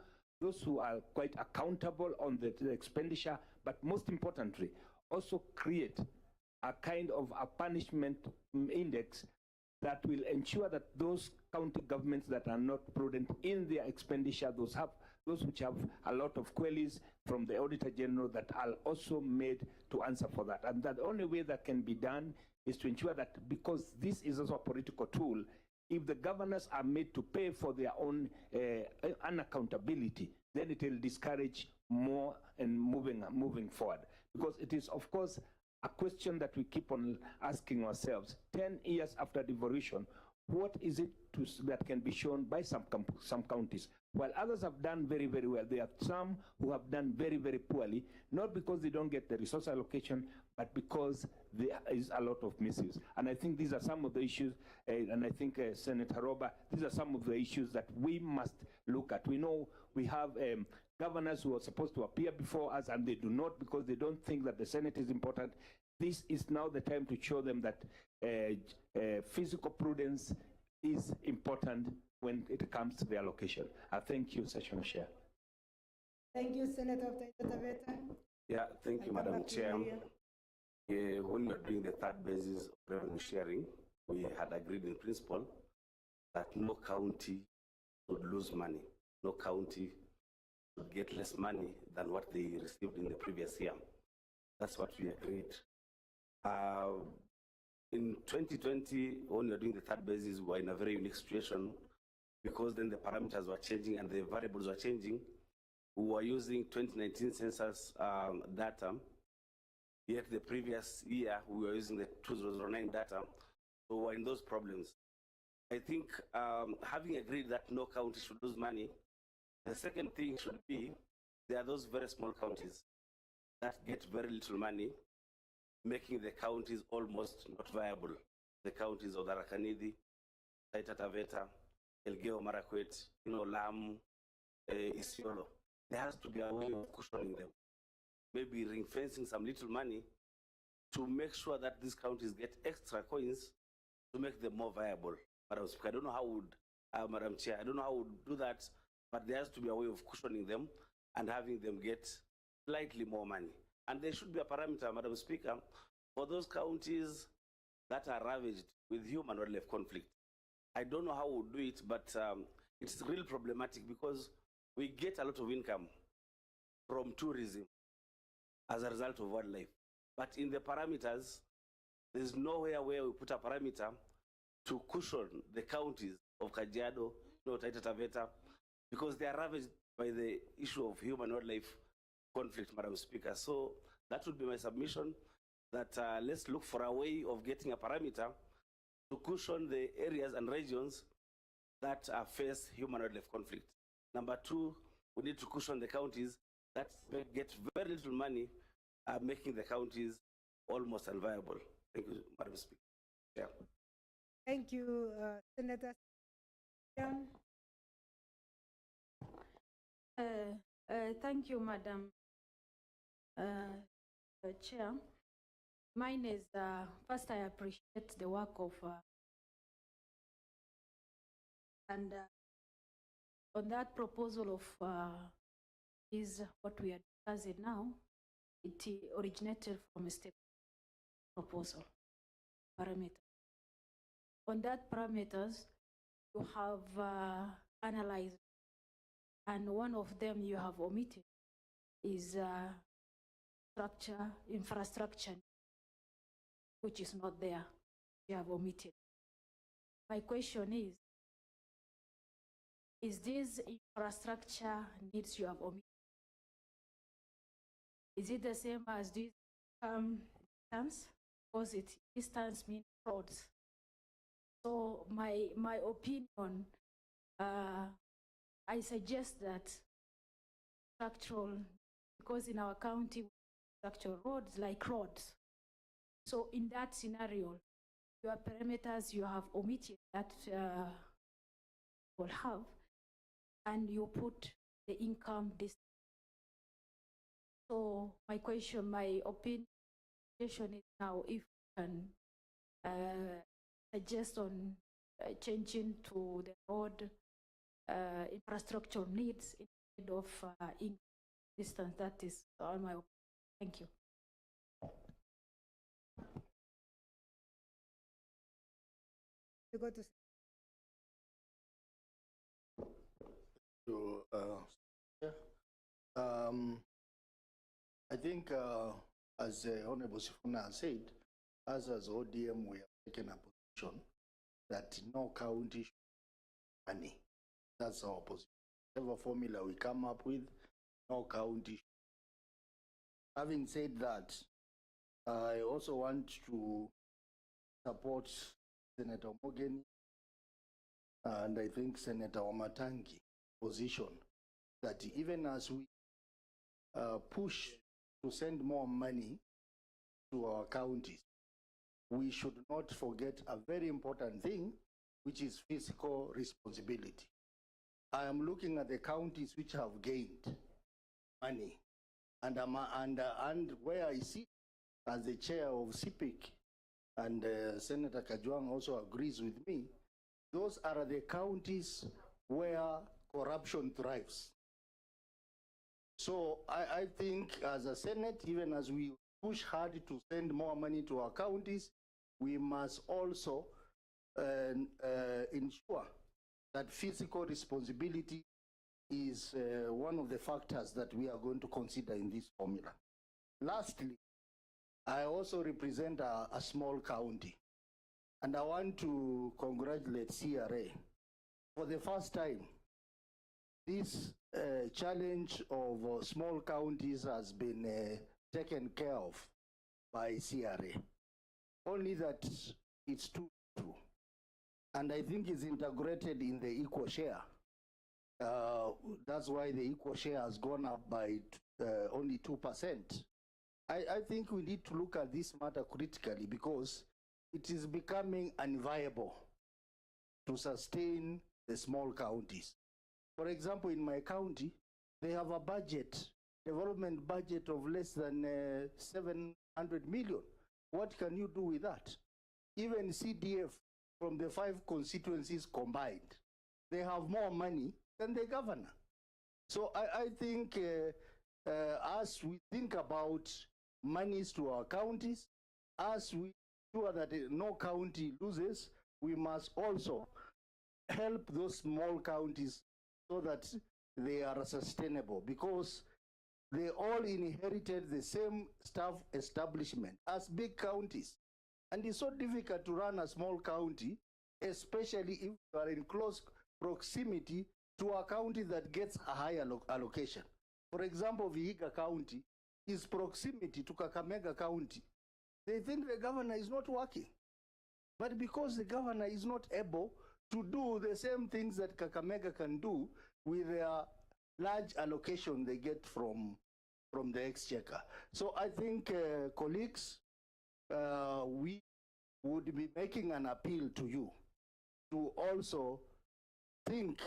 those who are quite accountable on the expenditure, but most importantly, also create a kind of a punishment index that will ensure that those county governments that are not prudent in their expenditure, those which have a lot of queries from the Auditor General, that are also made to answer for that. And that the only way that can be done is to ensure that, because this is also a political tool, if the governors are made to pay for their own unaccountability, then it will discourage more and moving forward. Because it is, of course, a question that we keep on asking ourselves. 10 years after devolution, what is it that can be shown by some counties? While others have done very, very well, there are some who have done very, very poorly, not because they don't get the resource allocation, but because there is a lot of misuse. And I think these are some of the issues, and I think Senator Roba, these are some of the issues that we must look at. We know we have governors who are supposed to appear before us, and they do not, because they don't think that the Senate is important. This is now the time to show them that physical prudence is important when it comes to the allocation. I thank you, Session Chair. Thank you, Senator of Taita Taveta. Yeah, thank you, Madam Chair. When we were doing the third basis of revenue sharing, we had agreed in principle that no county would lose money. No county would get less money than what they received in the previous year. That's what we agreed. In 2020, when we were doing the third basis, we were in a very unique situation, because then the parameters were changing and the variables were changing. We were using 2019 census data, yet the previous year we were using the 2009 data. So we were in those problems. I think having agreed that no county should lose money, the second thing should be, there are those very small counties that get very little money, making the counties almost not viable. The counties of Tharaka-Nithi, Taita Taveta, Elgeyo Marakwet, Lamu, Isiolo. There has to be a way of cushioning them. Maybe ring-fencing some little money to make sure that these counties get extra coins to make them more viable. Madam Speaker, I don't know how would, Madam Chair, I don't know how would do that, but there has to be a way of cushioning them and having them get slightly more money. And there should be a parameter, Madam Speaker, for those counties that are ravaged with human wildlife conflict. I don't know how we'll do it, but it's really problematic, because we get a lot of income from tourism as a result of wildlife. But in the parameters, there's nowhere where we put a parameter to cushion the counties of Kajiado, Taita Taveta, because they are ravaged by the issue of human wildlife conflict, Madam Speaker. So that would be my submission, that let's look for a way of getting a parameter to cushion the areas and regions that face human wildlife conflict. Number two, we need to cushion the counties that get very little money, making the counties almost unviable. Thank you, Madam Speaker. Yeah. Thank you, Senator. Thank you, Madam Chair. Mine is, first I appreciate the work of, and on that proposal of is what we are discussing now, it originated from a state proposal parameter. On that parameters, you have analyzed, and one of them you have omitted is infrastructure, which is not there. You have omitted. My question is this infrastructure needs you have omitted? Is it the same as this distance? Because distance means roads. So my opinion, I suggest that structural, because in our county, structural roads like roads. So in that scenario, your parameters you have omitted that will have, and you put the income distance. So my question, my opinion is now, if we can suggest on changing to the road infrastructure needs instead of distance. That is all my opinion. Thank you. You go to I think, as Honorable Sifuna said, as ODM, we have taken a position that no county should have money. That's our position. Whatever formula we come up with, no county. Having said that, I also want to support Senator Morgan and I think Senator Wamatangi position that even as we push to send more money to our counties, we should not forget a very important thing, which is fiscal responsibility. I am looking at the counties which have gained money, and where I sit as the chair of CPIC, and Senator Kajwang also agrees with me, those are the counties where corruption thrives. So I think as a Senate, even as we push hard to send more money to our counties, we must also ensure that fiscal responsibility is one of the factors that we are going to consider in this formula. Lastly, I also represent a small county, and I want to congratulate CRA. For the first time, this challenge of small counties has been taken care of by CRA. Only that it's too true. And I think it's integrated in the equal share. That's why the equal share has gone up by only 2%. I think we need to look at this matter critically because it is becoming unviable to sustain the small counties. For example, in my county, they have a budget, development budget of less than 700 million. What can you do with that? Even CDF from the 5 constituencies combined, they have more money than the governor. So I think as we think about monies to our counties, as we ensure that no county loses, we must also help those small counties so that they are sustainable, because they all inherited the same staff establishment as big counties. And it's so difficult to run a small county, especially if you are in close proximity to a county that gets a higher allocation. For example, Vihiga County is proximity to Kakamega County. They think the governor is not working. But because the governor is not able to do the same things that Kakamega can do with their large allocation they get from the exchequer. So I think, colleagues, we would be making an appeal to you to also think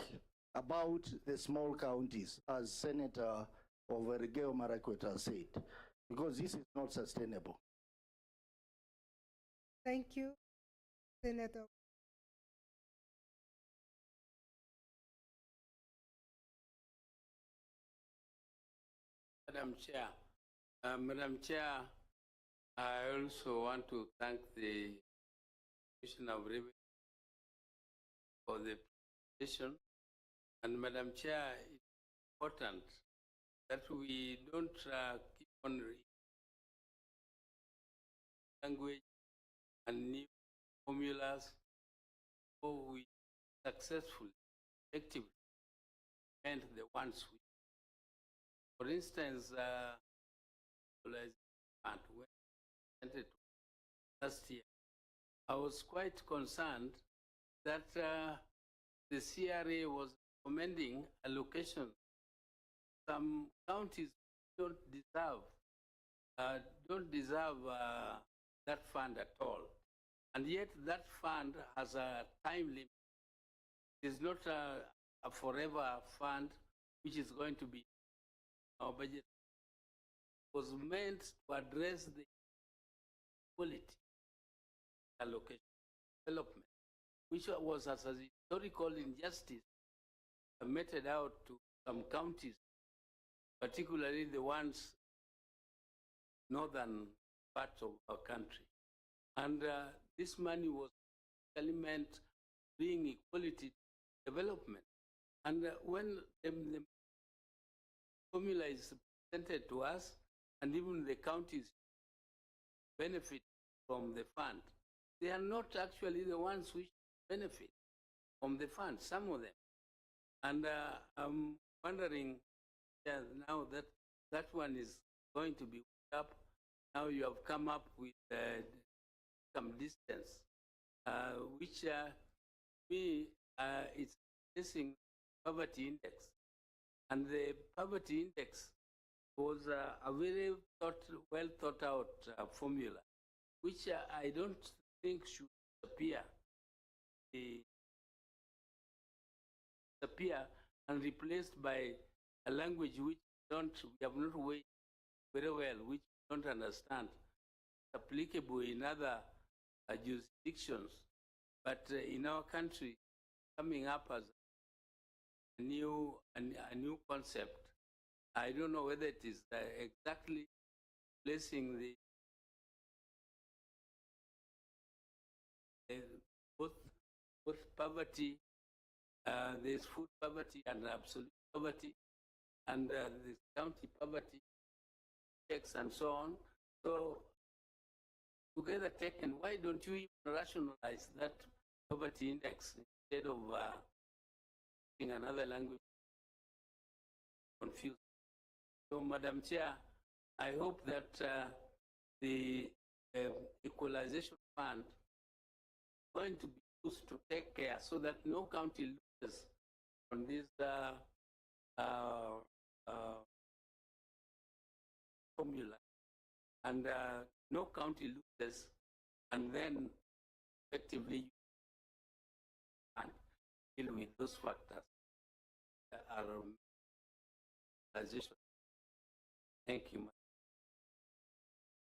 about the small counties, as Senator Overgeo Marakweta said, because this is not sustainable. Thank you, Senator. Madam Chair, I also want to thank the Commissioner of Revenue for the presentation. And Madam Chair, it's important that we don't keep on language and new formulas, so we successfully, effectively implement the ones we. For instance, when presented last year, I was quite concerned that the CRA was recommending allocation. Some counties don't deserve that fund at all. And yet that fund has a time limit. It is not a forever fund which is going to be our budget. It was meant to address the quality allocation. development, which was as a historical injustice meted out to some counties, particularly the ones northern parts of our country. And this money was actually meant to bring equality to development. And when the formula is presented to us, and even the counties benefit from the fund, they are not actually the ones which benefit from the fund, some of them. And I'm wondering, now that that one is going to be up, now you have come up with some distance, which it's facing poverty index. And the poverty index was a very well thought out formula, which I don't think should appear and replaced by a language which we have not weighed very well, which we don't understand, applicable in other jurisdictions, but in our country, coming up as a new concept. I don't know whether it is exactly placing both poverty, there's food poverty and absolute poverty, and there's county poverty, checks and so on. So together taken, why don't you even rationalize that poverty index instead of using another language? Confused. So, Madam Chair, I hope that the equalization fund is going to be used to take care so that no county loses on this formula, and no county loses, and then effectively and deal with those factors that are equalization. Thank you.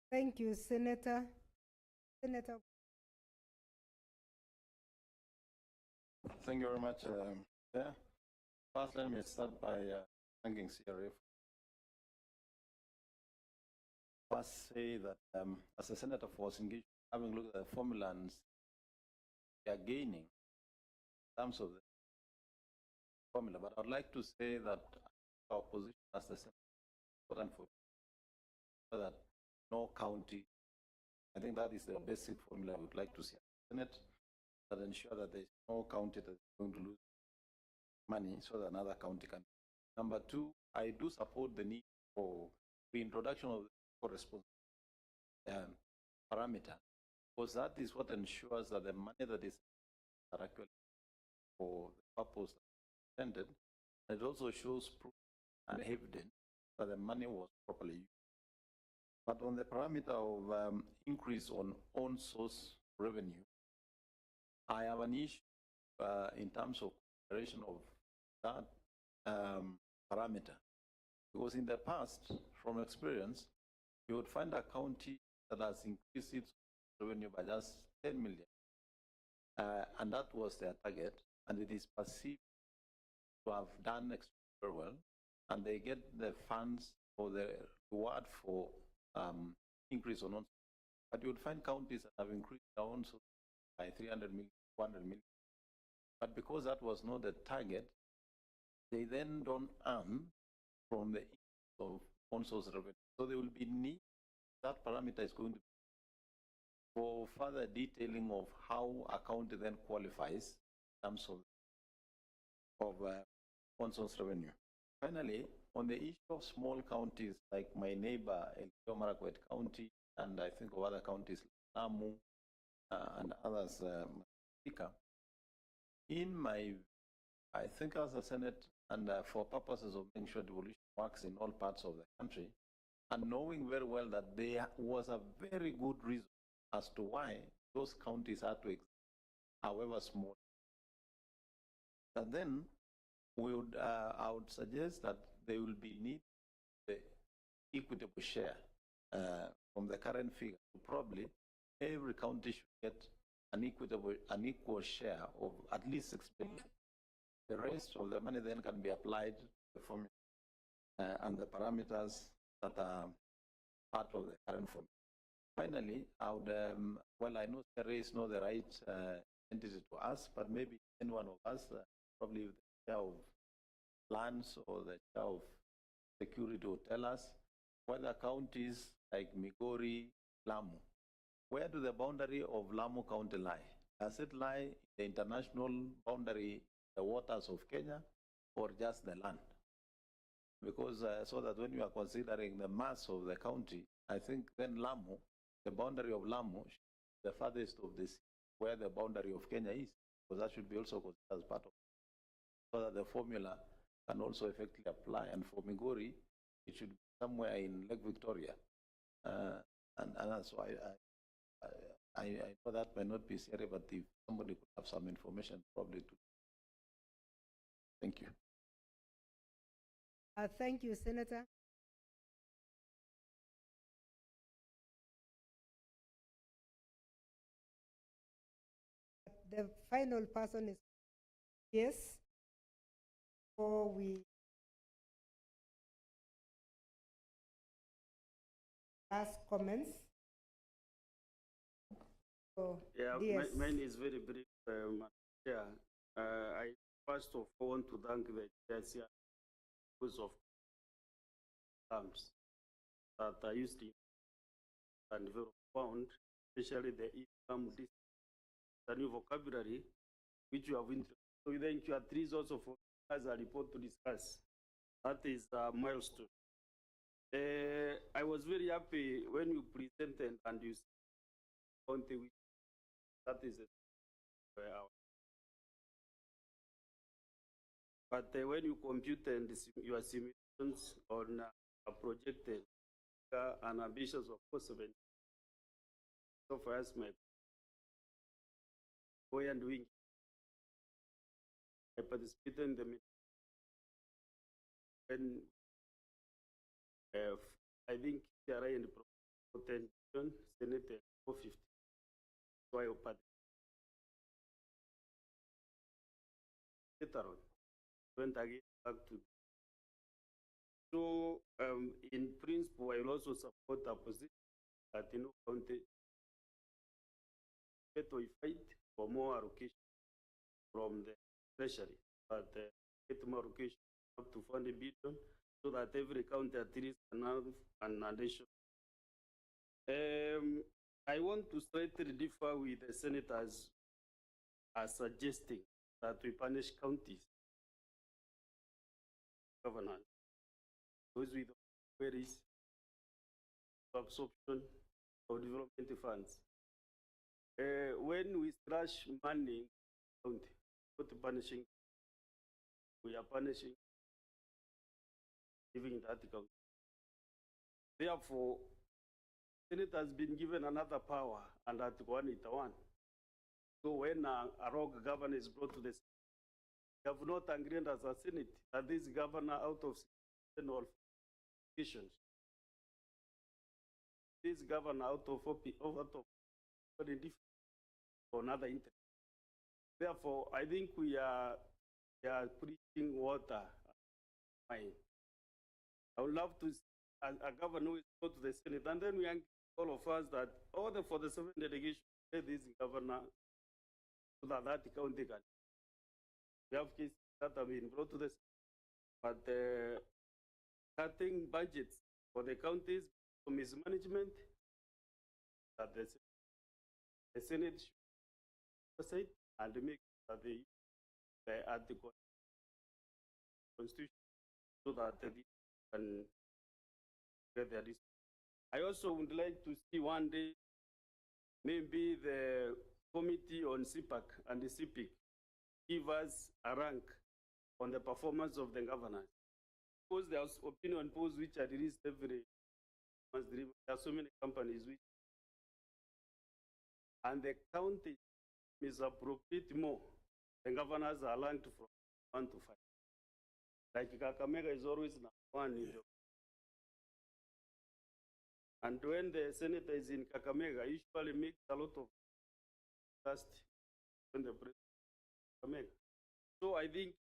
Thank you, Senator. Senator. Thank you very much. First, let me start by thanking CRA. First, say that as a senator was engaged, having looked at the formula and we are gaining in terms of the formula, but I'd like to say that our position as the senator is important for that no county. I think that is the basic formula I would like to see in the Senate, that ensure that there is no county that is going to lose money so that another county can. Number two, I do support the need for the introduction of the responsibility parameter, because that is what ensures that the money that is actually for the purpose intended, and it also shows proof and evidence that the money was properly used. But on the parameter of increase on own source revenue, I have an issue in terms of consideration of that parameter. Because in the past, from experience, you would find a county that has increased its revenue by just 10 million. And that was their target, and it is perceived to have done extremely very well, and they get the funds or the reward for increase on own. But you would find counties that have increased their own source by 300 million, 400 million. But because that was not the target, they then don't earn from the increase of own source revenue. So there will be need, that parameter is going to be for further detailing of how a county then qualifies in terms of own source revenue. Finally, on the issue of small counties like my neighbor, Elgeyo Marakwet County, and I think of other counties like Lamu and others, I think as a Senate, and for purposes of making sure devolution works in all parts of the country, and knowing very well that there was a very good reason as to why those counties had to exist, however small. And then I would suggest that there will be need the equitable share from the current figure. Probably every county should get an equal share of at least 6 billion. The rest of the money then can be applied to the formula and the parameters that are part of the current formula. Finally, I would, well, I know CRA is not the right entity to us, but maybe any one of us, probably the chair of lands or the chair of security will tell us whether counties like Migori, Lamu, where do the boundary of Lamu County lie? Does it lie in the international boundary, the waters of Kenya, or just the land? Because so that when you are considering the mass of the county, I think then Lamu, the boundary of Lamu, the farthest of this, where the boundary of Kenya is, because that should be also considered as part of it, so that the formula can also effectively apply. And for Migori, it should be somewhere in Lake Victoria. And so I know that may not be serious, but if somebody could have some information, probably to. Thank you. Thank you, Senator. The final person is yes. Before we last comments. So, yeah, yes. mine is very brief, Madam Chair. I first of all want to thank the chair because of terms that are used in and very found, especially the income, the new vocabulary which you have introduced. So then you are three also for as a report to discuss. That is a milestone. I was very happy when you presented and you said that is but when you computed your simulations on a projected and ambitions of course 7, so far as my way and doing, I participated in the meeting when I think CRA and the Senate 450. So I participated. Later on, went again back to. So in principle, I will also support a position that county we fight for more allocation from the treasury, but get more allocation up to 40 billion so that every county at least can have an addition. I want to slightly differ with the senators as suggesting that we punish counties, governance, those with queries, absorption of development funds. When we slash money, not punishing, we are punishing giving that account. Therefore, Senate has been given another power under Article 181. So when a rogue governor is brought to the Senate, they have not agreed as a Senate that this governor out of all positions, this governor out of for another interest. Therefore, I think we are preaching water. I would love to see a governor who is go to the Senate, and then we all of us that order for the 7 delegations, this governor, so that county can. We have cases that have been brought to the Senate, but cutting budgets for the counties for mismanagement, that the Senate should say and make that the article constitution so that they can get their district. I also would like to see one day maybe the committee on CPAC and the CPIC give us a rank on the performance of the governors. Because there's opinion polls which are released every month. There are so many companies which, and the county misappropriate more. The governors are ranked from 1 to 5. Like Kakamega is always number 1 in the. And when the senator is in Kakamega, usually makes a lot of discussed when the president. So I think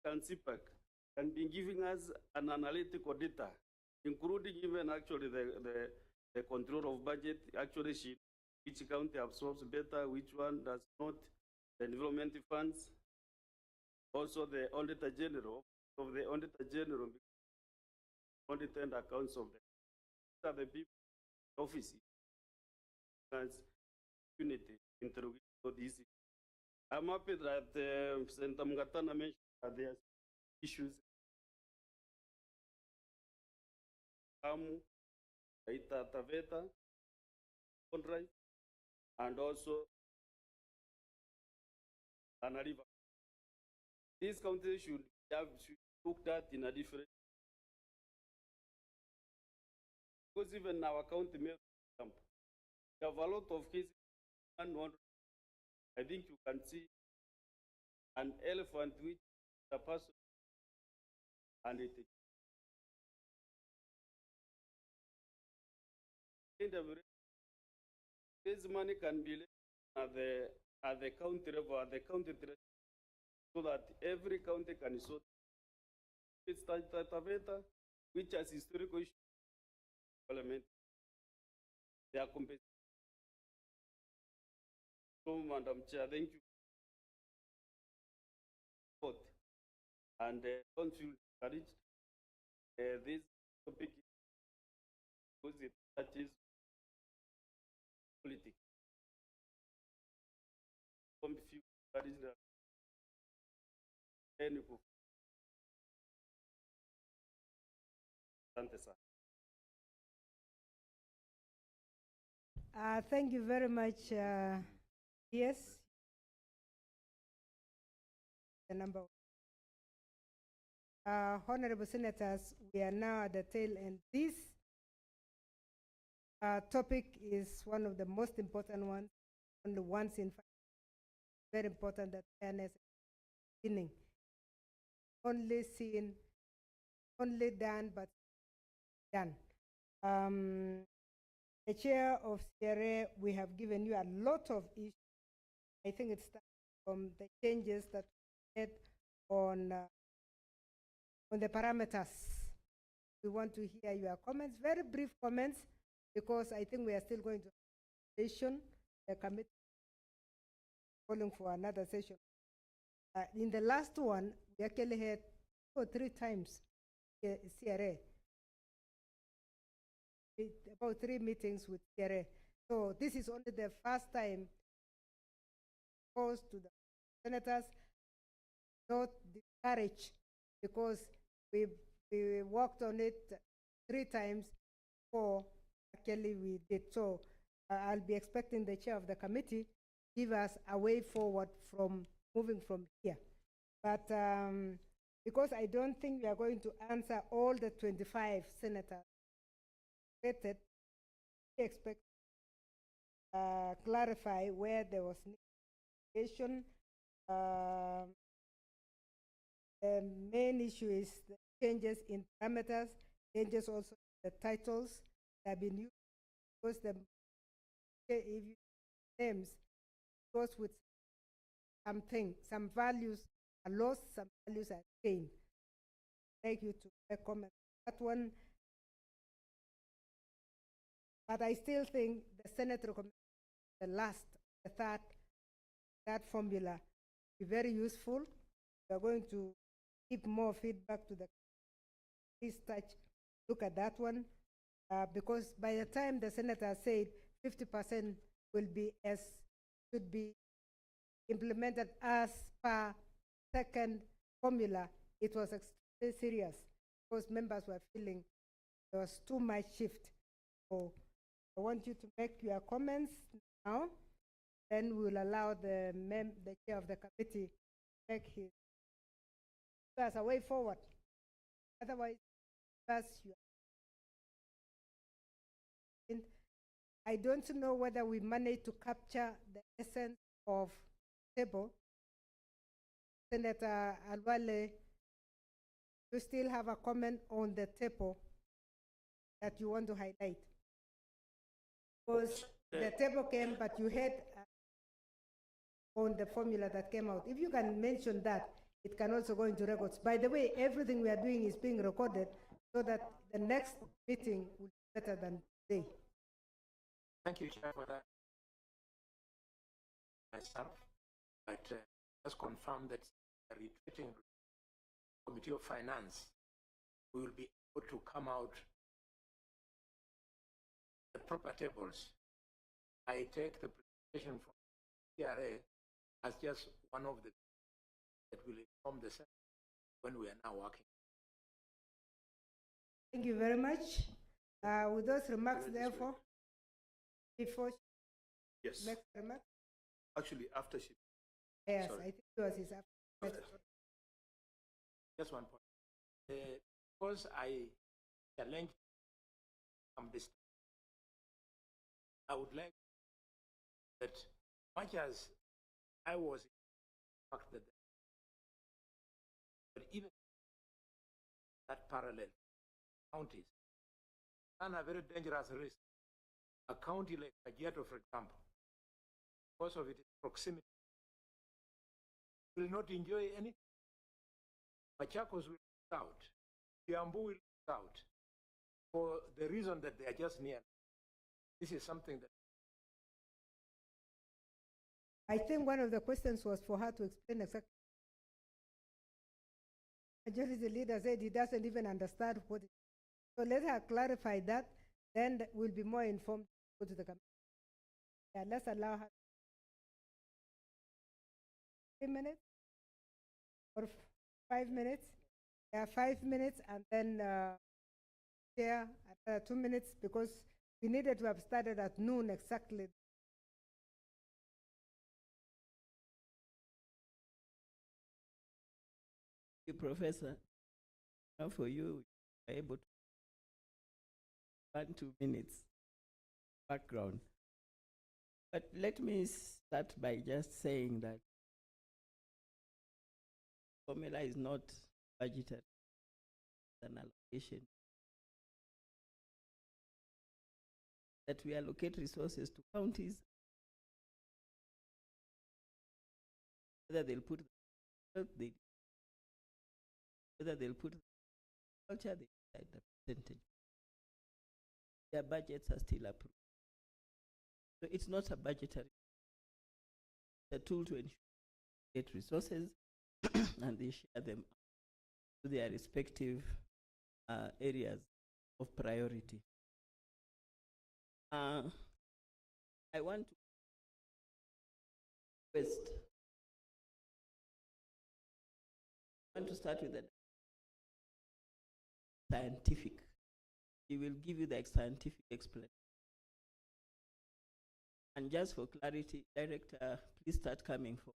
CIPAC can be giving us an analytical data, including even actually the control of budget, actually which county absorbs better, which one does not, the development funds, also the Auditor General of the Auditor General, audited accounts of the people offices as unity interrogation this. I'm happy that Senator Mgatana mentioned that there are issues. Taveta, and also Anariva. These counties should look at in a different, because even our county mayor, we have a lot of cases. I think you can see an elephant which the person and it. This money can be at the county level, at the county so that every county can sort. It's Taveta, which has historical issues. Parliament. They are compensated. So, Madam Chair, thank you. And don't feel discouraged. This topic because it touches politics. Don't feel discouraged. Thank you very much. Yes. The number. Honorable Senators, we are now at the tail end. This topic is one of the most important ones, and the ones in fact very important that fairness is beginning. Only seen, only done, but done. The chair of CRA, we have given you a lot of issues. I think it's from the changes that we made on the parameters. We want to hear your comments, very brief comments, because I think we are still going to have a session, the committee calling for another session. In the last one, we actually had 2 or 3 times CRA. About 3 meetings with CRA. So this is only the first time posed to the senators, not discouraged, because we worked on it 3 times before actually we did. So I'll be expecting the chair of the committee give us a way forward from moving from here. But because I don't think we are going to answer all the 25 senators, we expect clarify where there was negotiation. The main issue is the changes in parameters, changes also in the titles that have been used, because the if you names goes with something, some values are lost, some values are gained. Thank you to comment that one. But I still think the Senate recommends the last, the third, that formula be very useful. We are going to give more feedback to the please look at that one, because by the time the senator said 50% will be should be implemented as per second formula, it was extremely serious because members were feeling there was too much shift. So I want you to make your comments now, then we'll allow the chair of the committee to make his as a way forward. Otherwise, I don't know whether we managed to capture the essence of table. Senator Alwale, you still have a comment on the table that you want to highlight? Because the table came, but you had on the formula that came out. If you can mention that, it can also go into records. By the way, everything we are doing is being recorded so that the next meeting will be better than today. Thank you, Chair, for that. Myself, but just confirm that the retreating Committee of Finance will be able to come out the proper tables. I take the presentation from CRA as just one of the that will inform the Senate when we are now working. Thank you very much. With those remarks, therefore, before Yes. next remark. Actually, after she. Yes, Sorry. I think it was his after. Just one point. Because I challenge from this, I would like that much as I was impacted, but even that parallel counties run a very dangerous risk. A county like Kajiado, for example, because of its proximity, will not enjoy anything. Machakos will lose out. Kiambu will lose out for the reason that they are just near. This is something that I think one of the questions was for her to explain exactly. Majority leader said he doesn't even understand what it is. So let her clarify that, then we'll be more informed to go to the committee. Yeah, let's allow her 3 minutes or 5 minutes. Yeah, 5 minutes, and then Chair, 2 minutes, because we needed to have started at noon exactly. You, Professor, now for you, are able to 2 minutes background. But let me start by just saying that formula is not budgetary, it's an allocation. That we allocate resources to counties, whether they'll put whether they'll put culture, they decide the percentage. Their budgets are still approved. So it's not a budgetary, it's a tool to ensure they get resources and they share them to their respective areas of priority. I want to start with the scientific. He will give you the scientific explanation. And just for clarity, Director, please start coming forward.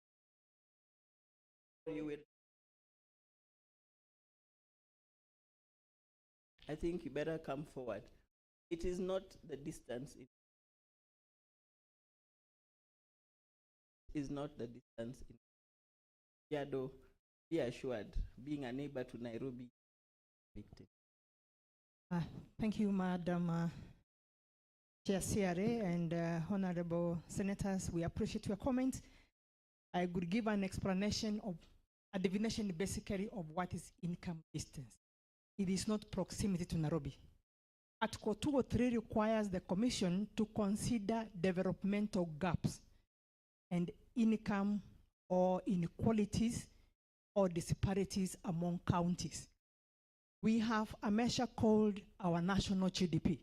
You will. I think you better come forward. It is not the distance. It is not the distance. Yado, be assured, being a neighbor to Nairobi, victim. Thank you, Madam Chair CRA and Honorable Senators. We appreciate your comments. I would give an explanation of a definition basically of what is income distance. It is not proximity to Nairobi. Article 203 requires the Commission to consider developmental gaps and income or inequalities or disparities among counties. We have a measure called our national GDP.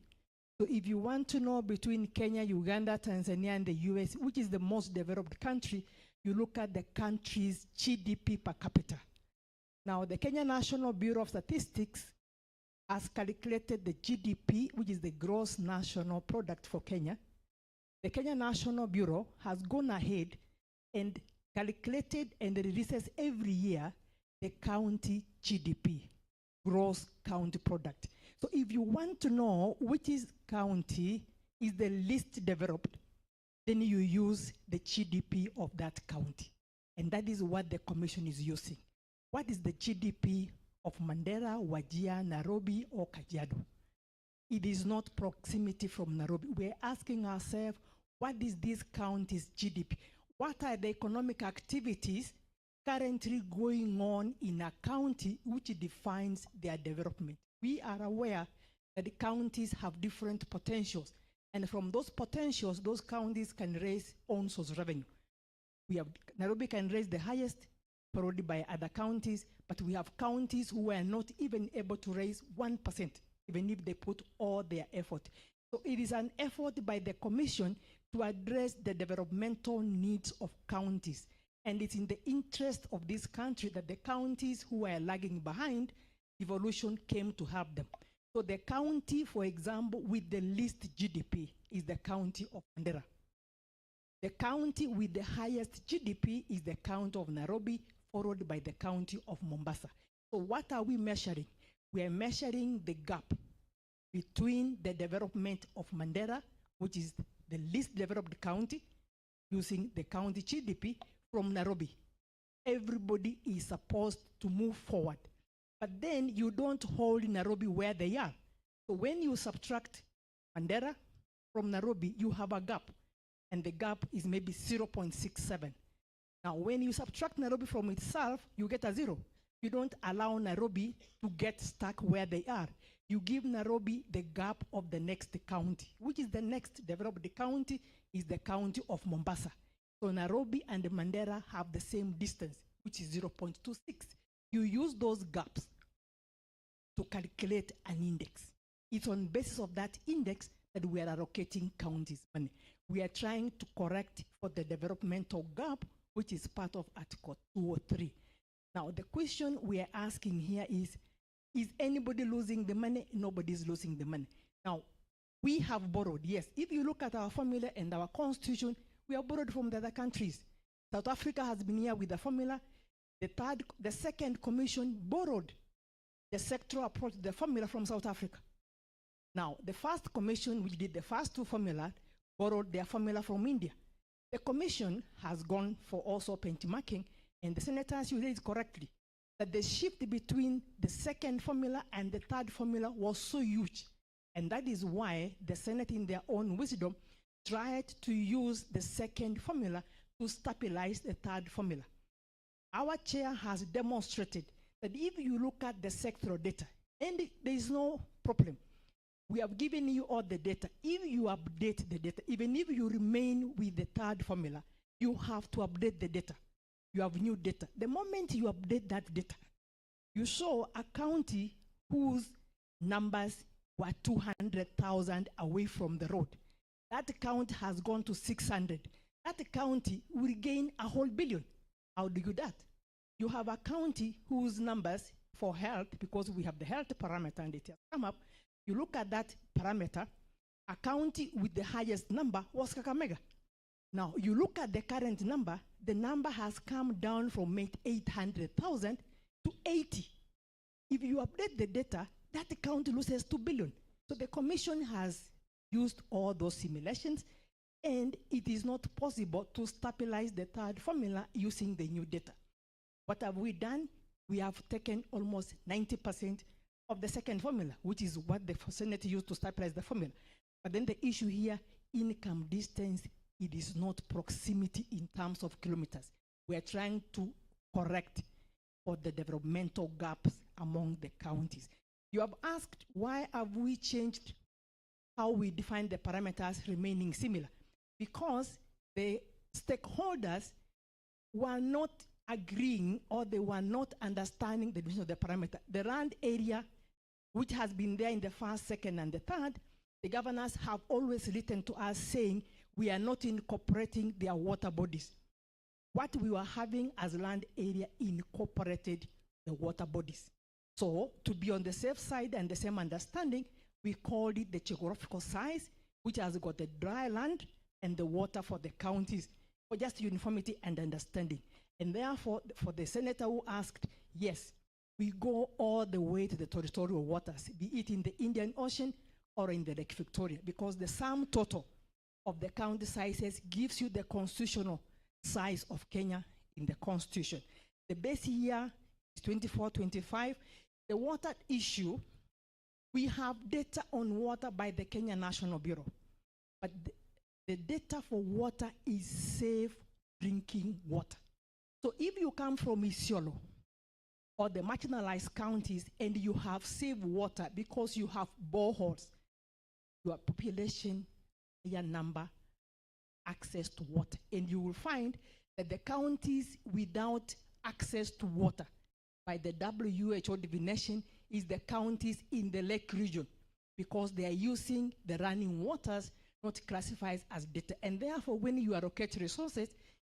So if you want to know between Kenya, Uganda, Tanzania, and the US, which is the most developed country, you look at the country's GDP per capita. Now, the Kenya National Bureau of Statistics has calculated the GDP, which is the gross national product for Kenya. The Kenya National Bureau has gone ahead and calculated and releases every year the county GDP, gross county product. So if you want to know which county is the least developed, then you use the GDP of that county. And that is what the Commission is using. What is the GDP of Mandera, Wajir, Nairobi, or Kajiado? It is not proximity from Nairobi. We're asking ourselves, what is this county's GDP? what are the economic activities currently going on in a county which defines their development. We are aware that the counties have different potentials, and from those potentials, those counties can raise own source revenue. Nairobi can raise the highest, followed by other counties, but we have counties who are not even able to raise 1%, even if they put all their effort. So it is an effort by the Commission to address the developmental needs of counties. And it's in the interest of this country that the counties who are lagging behind, devolution came to help them. So the county, for example, with the least GDP is the county of Mandera. The county with the highest GDP is the county of Nairobi, followed by the county of Mombasa. So what are we measuring? We are measuring the gap between the development of Mandera, which is the least developed county, using the county GDP, from Nairobi. Everybody is supposed to move forward. But then you don't hold Nairobi where they are. So when you subtract Mandera from Nairobi, you have a gap. And the gap is maybe 0.67. Now, when you subtract Nairobi from itself, you get a 0. You don't allow Nairobi to get stuck where they are. You give Nairobi the gap of the next county, which is the next developed county, is the county of Mombasa. So Nairobi and Mandera have the same distance, which is 0.26. You use those gaps to calculate an index. It's on basis of that index that we are allocating counties money. We are trying to correct for the developmental gap, which is part of Article 203. Now, the question we are asking here is anybody losing the money? Nobody's losing the money. Now, we have borrowed, yes. If you look at our formula and our constitution, we have borrowed from the other countries. South Africa has been here with the formula. The second commission borrowed the sectoral approach to the formula from South Africa. Now, the first commission, which did the first two formulas, borrowed their formula from India. The commission has gone for also benchmarking, and the senators used it correctly, that the shift between the second formula and the third formula was so huge. And that is why the Senate, in their own wisdom, tried to use the second formula to stabilize the third formula. Our chair has demonstrated that if you look at the sectoral data, and there is no problem, we have given you all the data. If you update the data, even if you remain with the third formula, you have to update the data. You have new data. The moment you update that data, you saw a county whose numbers were 200,000 away from the road. That count has gone to 600. That county will gain a whole billion. How do you do that? You have a county whose numbers for health, because we have the health parameter and it has come up, you look at that parameter, a county with the highest number was Kakamega. Now, you look at the current number, the number has come down from 800,000 to 80. If you update the data, that county loses 2 billion. So the commission has used all those simulations, and it is not possible to stabilize the third formula using the new data. What have we done? We have taken almost 90% of the second formula, which is what the Senate used to stabilize the formula. But then the issue here, income distance, it is not proximity in terms of kilometers. We are trying to correct for the developmental gaps among the counties. You have asked, why have we changed how we define the parameters remaining similar? Because the stakeholders were not agreeing, or they were not understanding the definition of the parameter. The land area, which has been there in the first, second, and the third, the governors have always written to us saying we are not incorporating their water bodies. What we were having as land area incorporated the water bodies. So to be on the safe side and the same understanding, we called it the geographical size, which has got the dry land and the water for the counties, for just uniformity and understanding. And therefore, for the senator who asked, yes, we go all the way to the territorial waters, be it in the Indian Ocean or in the Lake Victoria, because the sum total of the county sizes gives you the constitutional size of Kenya in the constitution. The base year is 24-25. The water issue, we have data on water by the Kenya National Bureau, but the data for water is safe drinking water. So if you come from Isiolo or the marginalized counties and you have saved water because you have boreholes, your population, your number, access to water. And you will find that the counties without access to water by the WHO definition is the counties in the lake region, because they are using the running waters not classified as data. And therefore, when you allocate resources,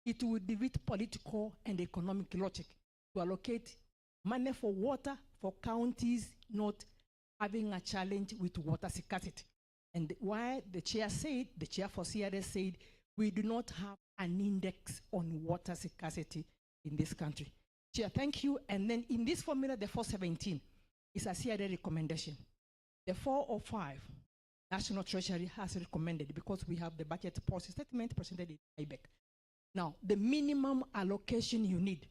it will defeat political and economic logic to allocate money for water for counties not having a challenge with water scarcity. And why the chair for CRS said, we do not have an index on water scarcity in this country. Chair, thank you. And then in this formula, the 417 is a CRA recommendation. The 405, National Treasury has recommended, because we have the budget policy statement presented in IBEC. Now, the minimum allocation you need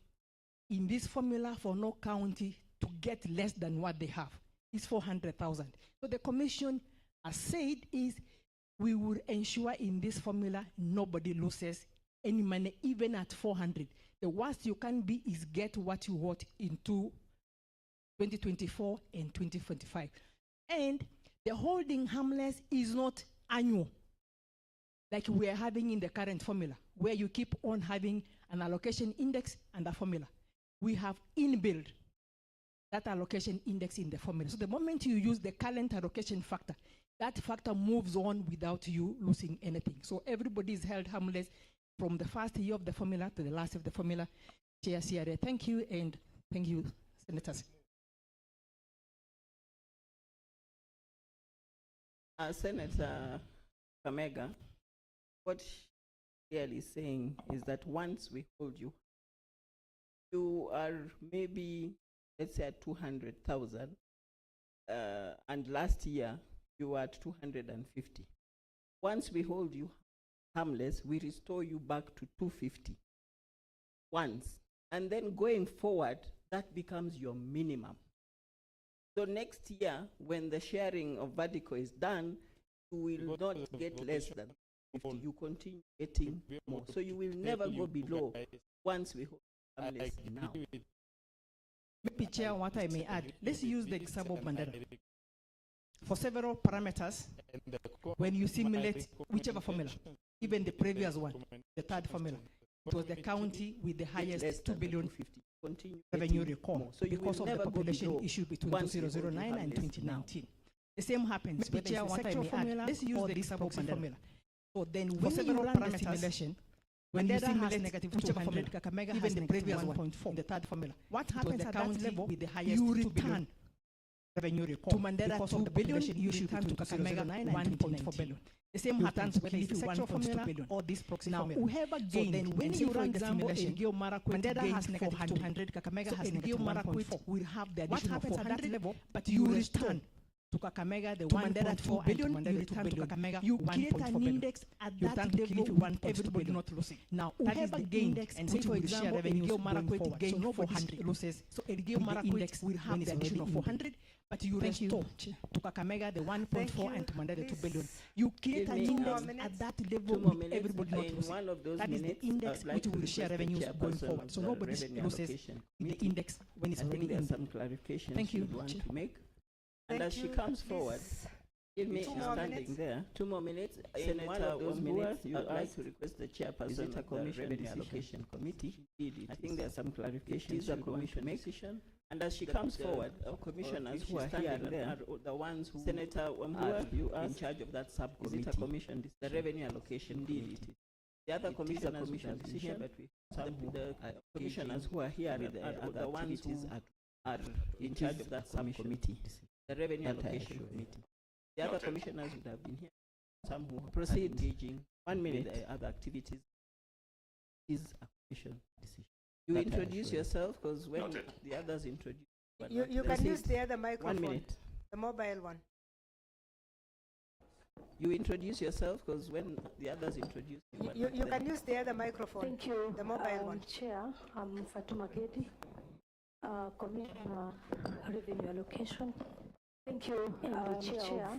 in this formula for no county to get less than what they have is 400,000. So the commission has said is we will ensure in this formula nobody loses any money, even at 400. The worst you can be is get what you want into 2024 and 2025. And the holding harmless is not annual, like we are having in the current formula, where you keep on having an allocation index and a formula. We have inbuilt that allocation index in the formula. So the moment you use the current allocation factor, that factor moves on without you losing anything. So everybody is held harmless from the first year of the formula to the last of the formula. Chair CRA, thank you, and thank you, Senators. Senator Kamega, what clearly saying is that once we hold you, you are maybe, let's say, at 200,000, and last year you were at 250. Once we hold you harmless, we restore you back to 250 once, and then going forward, that becomes your minimum. So next year, when the sharing of vertical is done, you will not get less than 50. You continue getting more. So you will never go below once we hold harmless now. Maybe, Chair, what I may add, let's use the example of Mandela. For several parameters, when you simulate whichever formula, even the previous one, the third formula, it was the county with the highest 2 billion revenue record, so because of the population issue between 2009 and 2019. The same happens with the sectoral formula. Let's use the example formula. So then when you run the simulation, when you simulate negative whichever formula, Kakamega even the previous 1.4, the third formula, what happens at that level with the highest you return revenue record to Mandela because of the population issue between 2009 and 1.4 billion. The same happens whether it's the sectoral formula or this proxy formula. Whoever gained, so then when you run the simulation, Mandela has negative 200, Kakamega has negative 1.4. Will have the additional 400 level, but you return to Kakamega the 1.4 billion, you return to Kakamega, you create an index at that level, everybody not losing. Now, whoever gained, and say for example, Elgeyo Marakwet gained 400 losses, so Elgeyo Marakwet will have the additional 400, but you restore to Kakamega the 1.4 and to Mandela the 2 billion. You create an index at that level, everybody not losing. That is the index which will share revenues going forward. So nobody loses the index when it's already in. Some clarifications Thank you. want to make. And as she comes forward, give me standing there. 2 more minutes. In one of those minutes, you would like to request the chairperson of the Revenue Allocation Committee. I think there are some clarifications. It is a commission decision. And as she comes forward, our commissioners who are here there are the ones who, Senator Wambua, you are in charge of that subcommittee. Is it a commission? The Revenue Allocation Committee. The other commissioners will have been here, but we some the commissioners who are here are the ones who are in charge of that subcommittee. The Revenue Allocation Committee. The other commissioners would have been here. Some who proceed engaging 1 minute with the other activities is a commission decision. You introduce yourself, because when the others introduce, you can use the other microphone. 1 minute. The mobile one. You introduce yourself, because when the others introduce, you can use the other microphone. Thank you, the mobile one. Chair. I'm Fatuma Gedi, Commissioner Revenue Allocation. Thank you, Chair.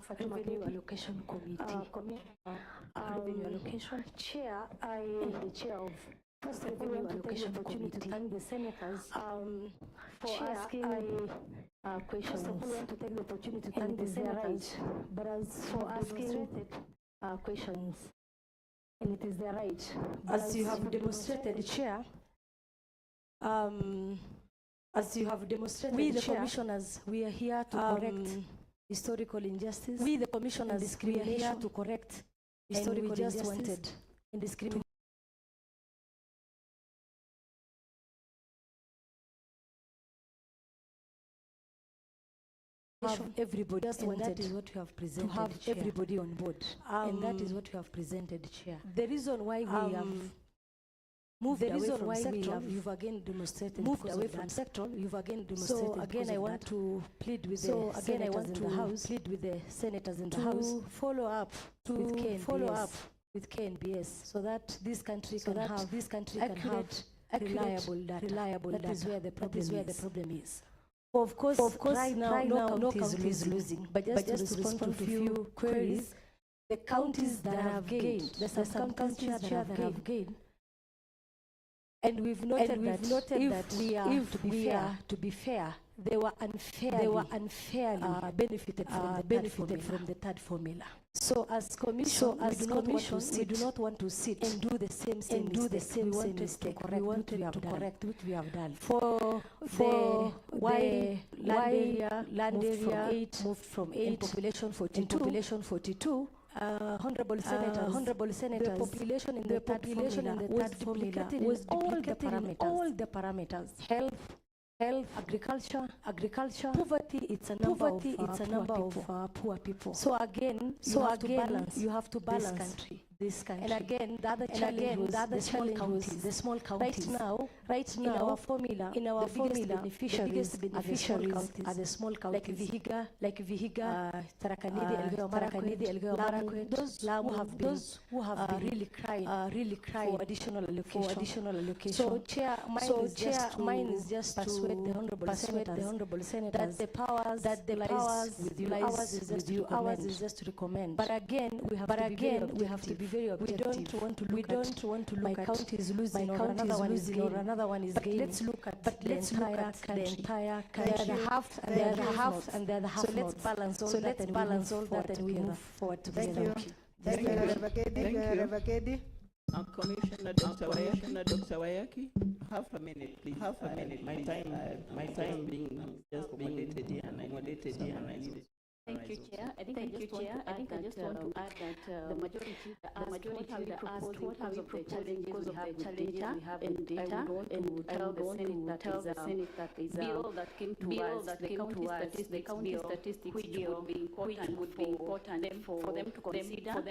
Revenue Allocation Committee. Revenue Allocation. Chair, I am the chair of First Revenue Allocation Committee. Thank the senators for asking questions. First of all, I want to take the opportunity to thank the senators, but as for asking questions, and it is their right. As you have demonstrated, Chair. As you have demonstrated, we the commissioners, we are here to correct historical injustice. We the commissioners, we are here to correct historical injustice and discrimination. Everybody just wanted, that is what we have presented, to have Chair. Everybody on board, and that is what we have presented, Chair. The reason why we have moved away from sectoral, you've again demonstrated moved away from sectoral, you've again demonstrated. So again, I want to plead with the senators in the House, plead with the senators in the House, follow up with KNBS, so that this country can have reliable data. That is where the problem is. Of course, right now, no county is losing. But just to respond to few queries, the counties that have gained, there are some counties that have gained. And we've noted that if we are to be fair, they were unfairly benefited from the third formula. So as commission, we do not want to sit and do the same mistake. We wanted to correct what we have done. For why land area moved from 8 and population 42. Honorable senators, the population in the third formula was duplicating all the parameters. Health, agriculture, poverty, it's a number of poor people. So again, you have to balance this country. And again, the other challenge was the small counties. Right now, in our formula, the biggest beneficiaries are the small counties. Like Vihiga, Tarakanidi, Elgeyo Marakwet, those who have been really crying for additional allocation. So, Chair, mine is just to persuade the honorable senators that the powers lies with you. Ours is just to recommend. But again, we have to be very objective. We don't want to look my county is losing or another one is gaining. Let's look at the entire country. They are the half and they are the half. So let's balance all that and we move forward together. Thank you, Reverend Kedi. Commissioner Dr. Wayaki, half a minute, please. Half a minute. My time being moderated here, and I need it. Thank you, Chair. I think I just want to add that the majority asked what are the challenges we have with data, and I would want to tell the Senate that is a bill that came to us, the county statistics which would be important for them to consider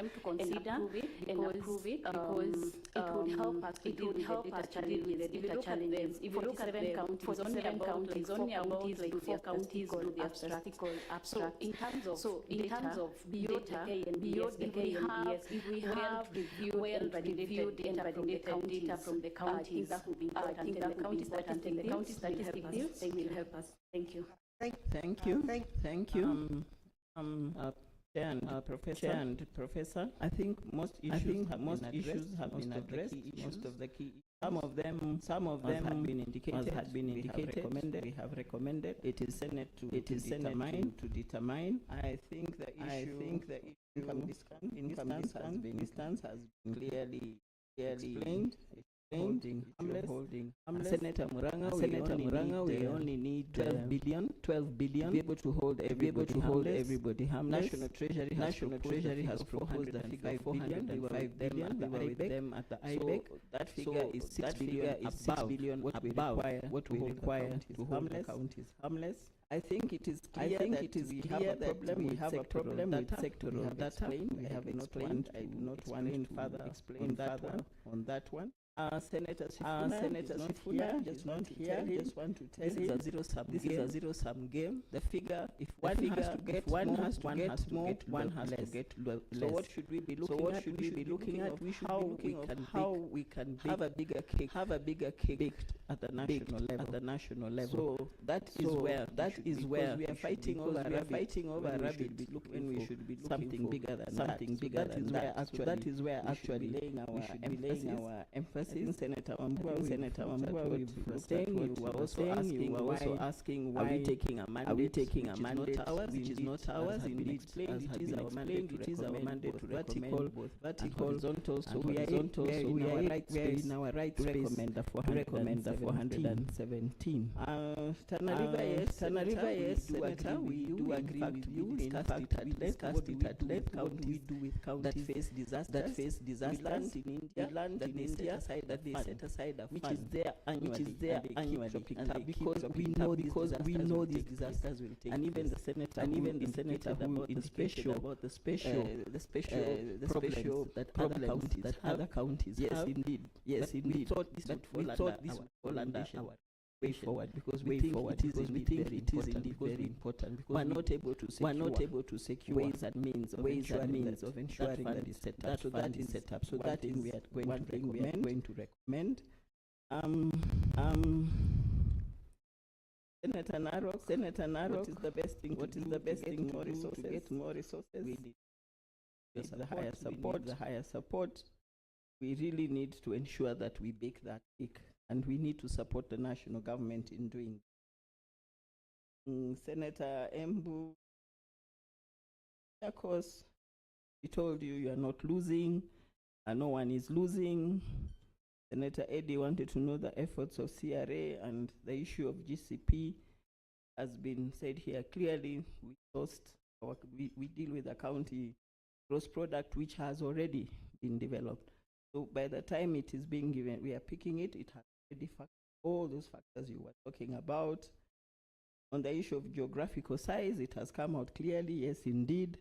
and approve it because it would help us to deal with the data challenges. If you look at 7 counties, only about like 4 counties do the statistical abstract. In terms of beyond the KNBS, if we have reviewed data from the counties, that would be important. And the county statistics, they will help us. Thank you. Thank you. Chair and Professor, I think most issues have been addressed. Most of the key. Some of them have been indicated. We have recommended. It is Senate to determine. I think the income distance has been clearly explained. Senator Muranga, we only need 12 billion to be able to hold everybody harmless. National Treasury has proposed the figure 405 billion. We were with them at the IBEC. So that figure is 6 billion what we require to hold the counties harmless. I think it is clear that we have a problem with sectoral data. I do not want to explain further on that one. Senator Sifuna just want to tell him, just want to tell him, this is a zero-sum game. The figure, if one has to get more, one has to get less. So what should we be looking at? We should be looking at how we can have a bigger cake baked at the national level. So that is where we are fighting over a rabbit. We should be looking something bigger than that. That is where actually laying our emphasis. Senator Wambua, you were also asking why are we taking a mandate which is not ours. Indeed, it is our mandate to recommend both vertical, horizontal. So we are in our right space to recommend the 417. Tana River, yes, Senator, we do agree with you. In fact, we discussed it at length. What do we do with counties that face disasters in India, that they set aside a fund, which is there annually, and because we know these disasters will take, and even the senator who indicated about the special problems that other counties have. Yes, indeed. We thought this would fall under our way forward, because we think it is indeed very important, because we're not able to secure ways and means of ensuring that is set up. So that is set up. So that is we are going to recommend. Senator Narok, what is the best thing? To get more resources? We need the higher support. We really need to ensure that we bake that cake, and we need to support the national government in doing. Senator Embu, of course, we told you are not losing, and no one is losing. Senator Eddie wanted to know the efforts of CRA, and the issue of GCP has been said here clearly. We deal with the county gross product, which has already been developed. So by the time it is being given, we are picking it. It has already all those factors you were talking about. On the issue of geographical size, it has come out clearly. Yes, indeed,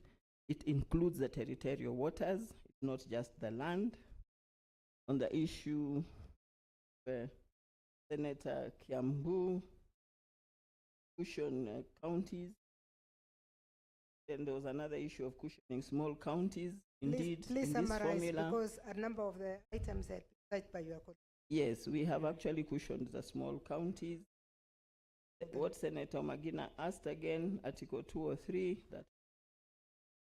it includes the territorial waters. It's not just the land. On the issue where Senator Kiambu cushion counties, then there was another issue of cushioning small counties. Indeed, please in summarize, this formula, because a number of the items are cited by your colleague. yes, we have actually cushioned the small counties. What Senator Magina asked again, Article 203, that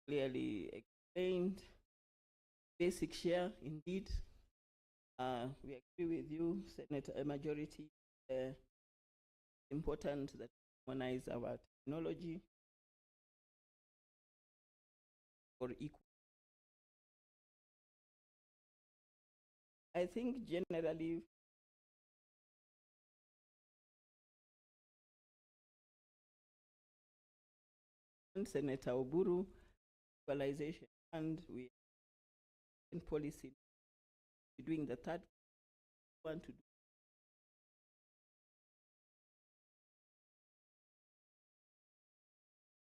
clearly explained. Basic share, indeed. We agree with you, Senator. A majority important that we harmonize our technology for equal. I think generally Senator Oburu, equalization, and we in policy doing the third one to do.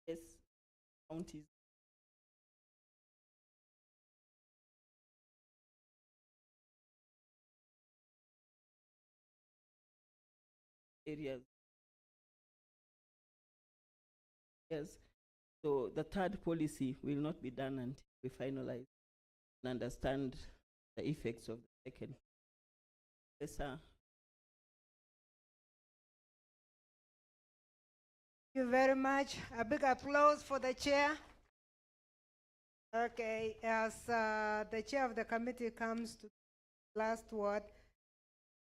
Yes, counties. Areas. Yes. So the third policy will not be done until we finalize and understand the effects of the second. Yes, sir. Thank you very much. A big applause for the chair. Okay, as the chair of the committee comes to the last word,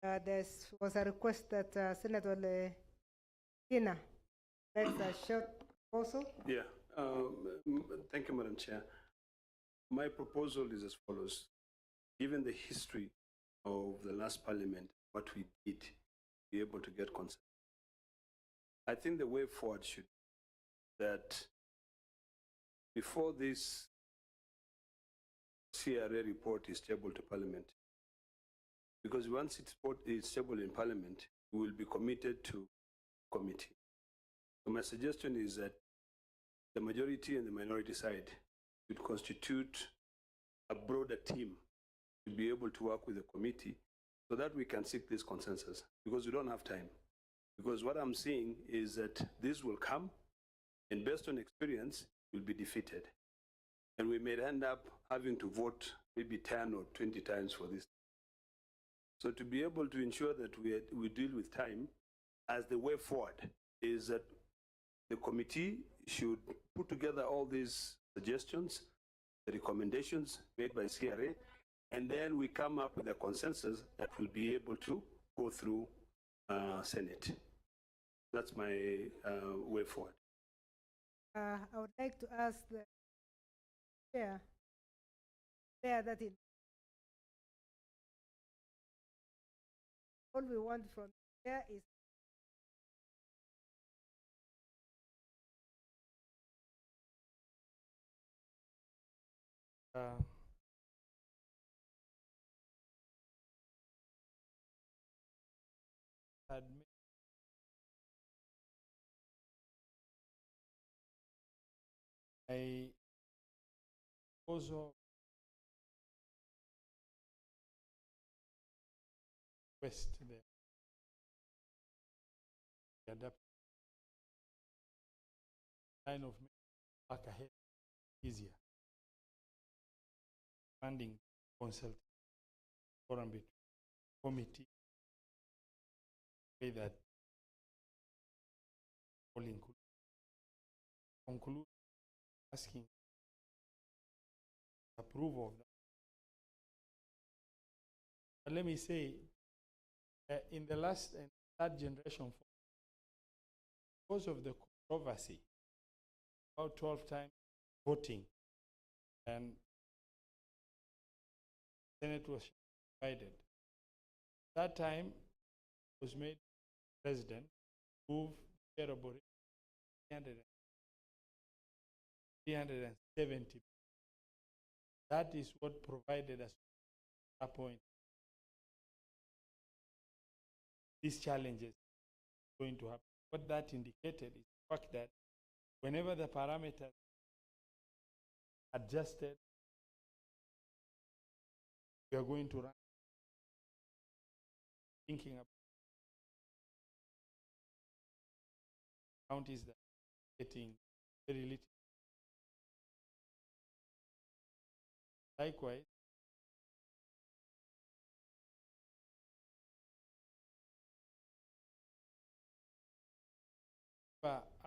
there was a request that Senator Kina makes a short proposal. Yeah, thank you, Madam Chair. My proposal is as follows. Given the history of the last parliament, what we did, be able to get consent. I think the way forward should be that before this CRA report is tabled to Parliament, because once it's tabled in Parliament, we will be committed to committee. So my suggestion is that the majority and the minority side should constitute a broader team to be able to work with the committee so that we can seek this consensus, because we don't have time. Because what I'm seeing is that this will come, and based on experience, will be defeated. And we may end up having to vote maybe 10 or 20 times for this. So to be able to ensure that we deal with time as the way forward is that the committee should put together all these suggestions, the recommendations made by CRA, and then we come up with a consensus that will be able to go through Senate. That's my way forward. I would like to ask the chair that all we want from there is admit a proposal request the adapt line of back ahead easier. Funding consult forum committee way that all include conclude asking approval of that. But let me say, in the last and third generation, because of the controversy about 12 times voting, and Senate was divided. That time was made president move terrible 370. That is what provided us that point. These challenges going to happen. What that indicated is the fact that whenever the parameters adjusted, we are going to run thinking about counties that are getting very little. Likewise,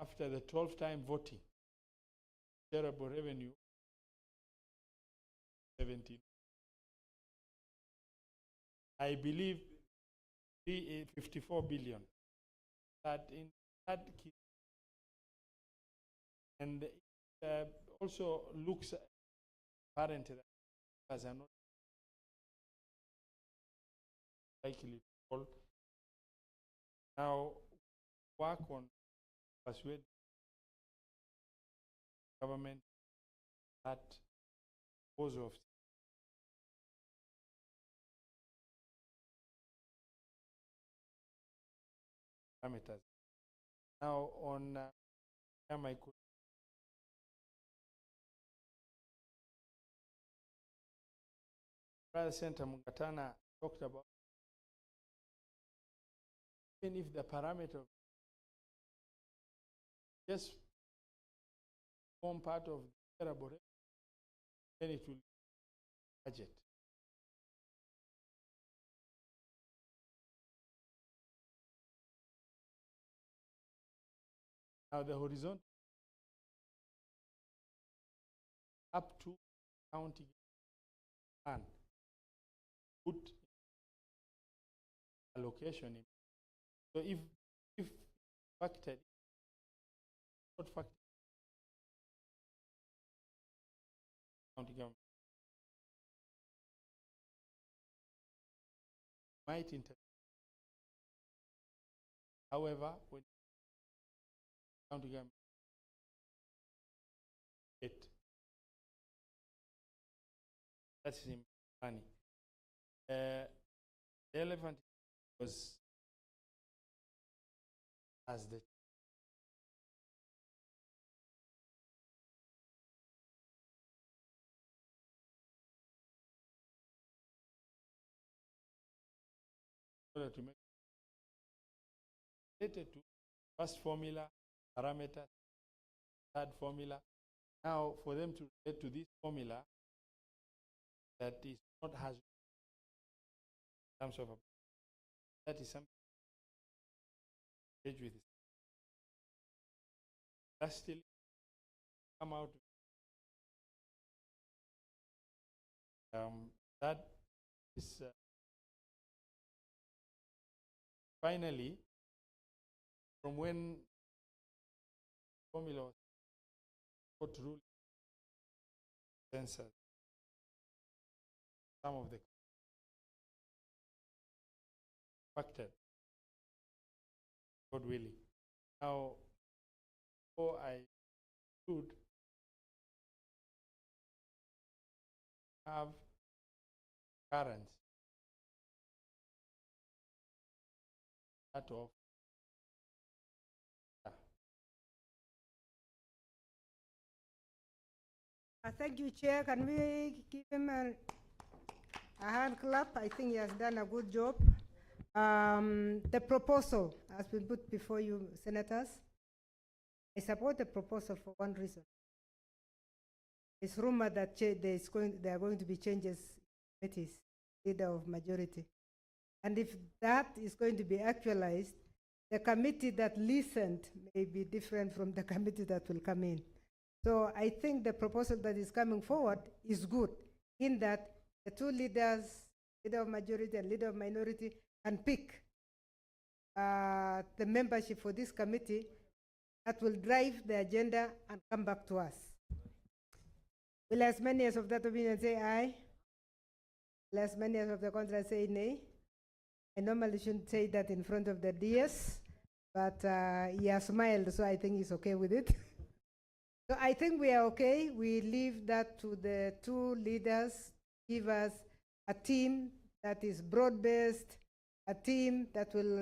after the 12-time voting, shareable revenue 17. I believe 54 billion. That in that and also looks apparent that as are not likely to fall. Now work on persuade government that cause of parameters. Now on Brother Senator Mungatana talked about even if the parameter just form part of the variable, then it will budget. Now the horizon up to county plan put allocation in. So if factored, not factored, county government might intervene. However, when county government that's in money. The elephant was as the in order to make related to first formula, parameter, third formula. Now, for them to relate to this formula that is not has in terms of that is something with that still come out that is finally from when formula was put rule census some of the factors God willing. Now, before I should have currents that of Thank you, Chair. Can we give him a hand clap? I think he has done a good job. The proposal has been put before you, Senators. I support the proposal for one reason. It's rumored that there are going to be changes in committees, leader of majority. And if that is going to be actualized, the committee that listened may be different from the committee that will come in. So I think the proposal that is coming forward is good in that the two leaders, leader of majority and leader of minority, can pick the membership for this committee that will drive the agenda and come back to us. Will as many as of that opinion say aye? Will as many as of the contrary say nay? I normally shouldn't say that in front of the DS, but he has smiled, so I think he's okay with it. So I think we are okay. We leave that to the two leaders, give us a team that is broad-based, a team that will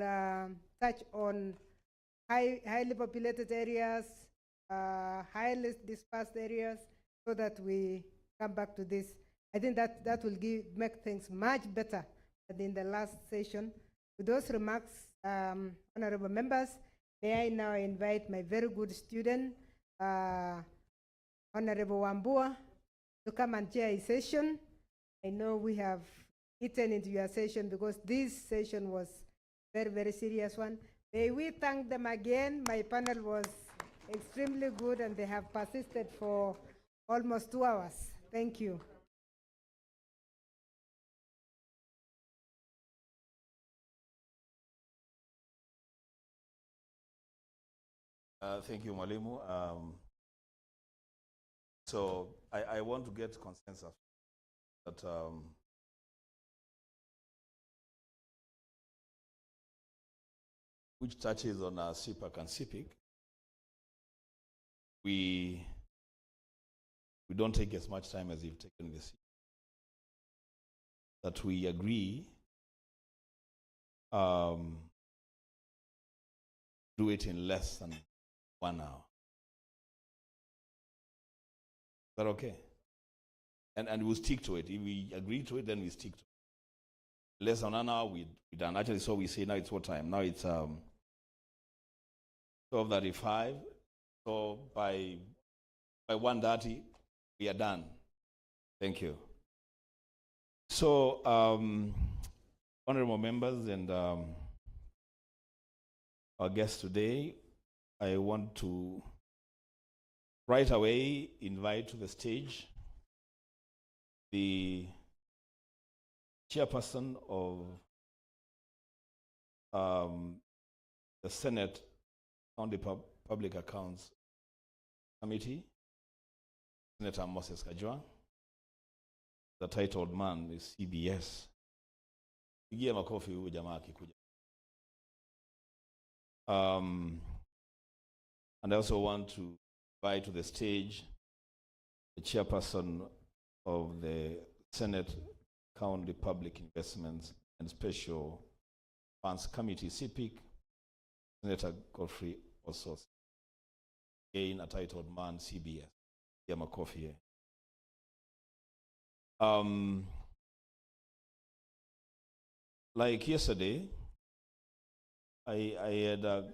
touch on highly populated areas, highly dispersed areas, so that we come back to this. I think that will make things much better than in the last session. With those remarks, honorable members, may I now invite my very good student, Honorable Wambua, to come and chair a session. I know we have eaten into your session because this session was very, very serious one. May we thank them again. My panel was extremely good and they have persisted for almost 2 hours. Thank you. Thank you, Mwalimu. So I want to get consensus that which touches on CPAC and CPIC. We don't take as much time as you've taken this. That we agree do it in less than 1 hour. Is that okay? And we'll stick to it. If we agree to it, then we stick to it. Less than 1 hour, we done. Actually, so we say now it's what time? Now it's 12:35. So by 1:30, we are done. Thank you. So, honorable members and our guests today, I want to right away invite to the stage the chairperson of the Senate County Public Accounts Committee, Senator Moses Kajwa. The titled man is CBS. Pigia makofi huyu jamaa akikuja. And I also want to invite to the stage the chairperson of the Senate County Public Investments and Special Funds Committee, CPIC, Senator Godfrey Osos. Again, a titled man, CBS. Pigia makofi here. Like yesterday, I had a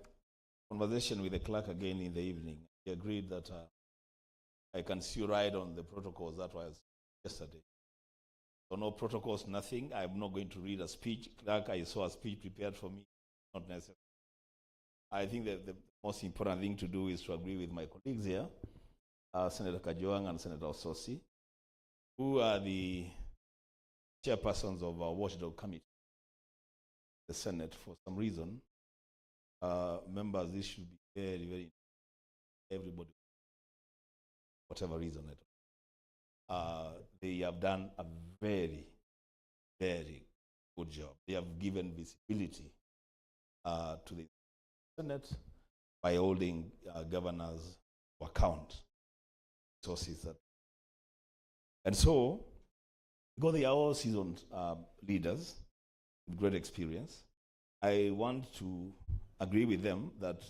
conversation with the clerk again in the evening. He agreed that I can still ride on the protocols that was yesterday. So no protocols, nothing. I'm not going to read a speech. Clerk, I saw a speech prepared for me. Not necessary. I think that the most important thing to do is to agree with my colleagues here, Senator Kajuang and Senator Ososi, who are the chairpersons of our watchdog committee, the Senate. For some reason, members, this should be very, very, everybody, whatever reason it. They have done a very, very good job. They have given visibility to the Senate by holding governors to account. Sources that. And so, because they are all seasoned leaders with great experience, I want to agree with them that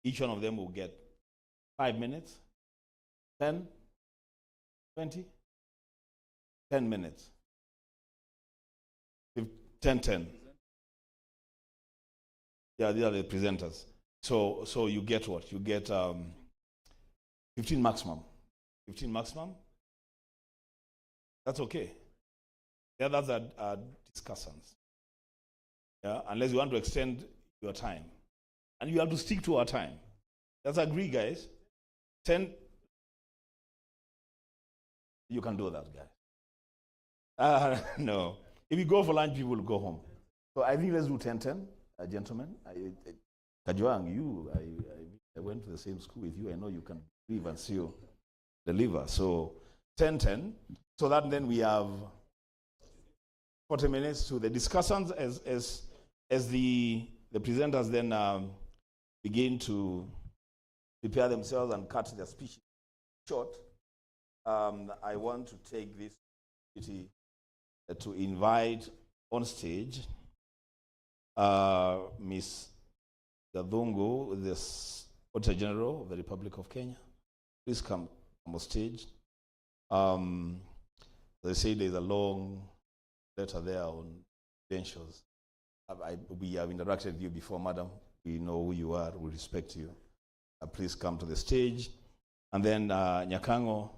each one of them will get 5 minutes, 10, 20, 10 minutes, 10. Yeah, they are the presenters. So you get what? You get 15 maximum. 15 maximum? That's okay. The others are discussants. Yeah, unless you want to extend your time. And you have to stick to our time. Let's agree, guys. 10. You can do that, guys. No. If you go for lunch, people will go home. So I think let's do 10-10, gentlemen. Kajuang, I went to the same school with you. I know you can leave and still deliver. So 10-10. So that then we have 40 minutes to the discussants as the presenters then begin to prepare themselves and cut their speech short. I want to take this opportunity to invite on stage Ms. Gadhungu, the Auditor General of the Republic of Kenya. Please come on stage. They say there's a long letter there on credentials. We have interacted with you before, madam. We know who you are. We respect you. Please come to the stage. And then Nyakango,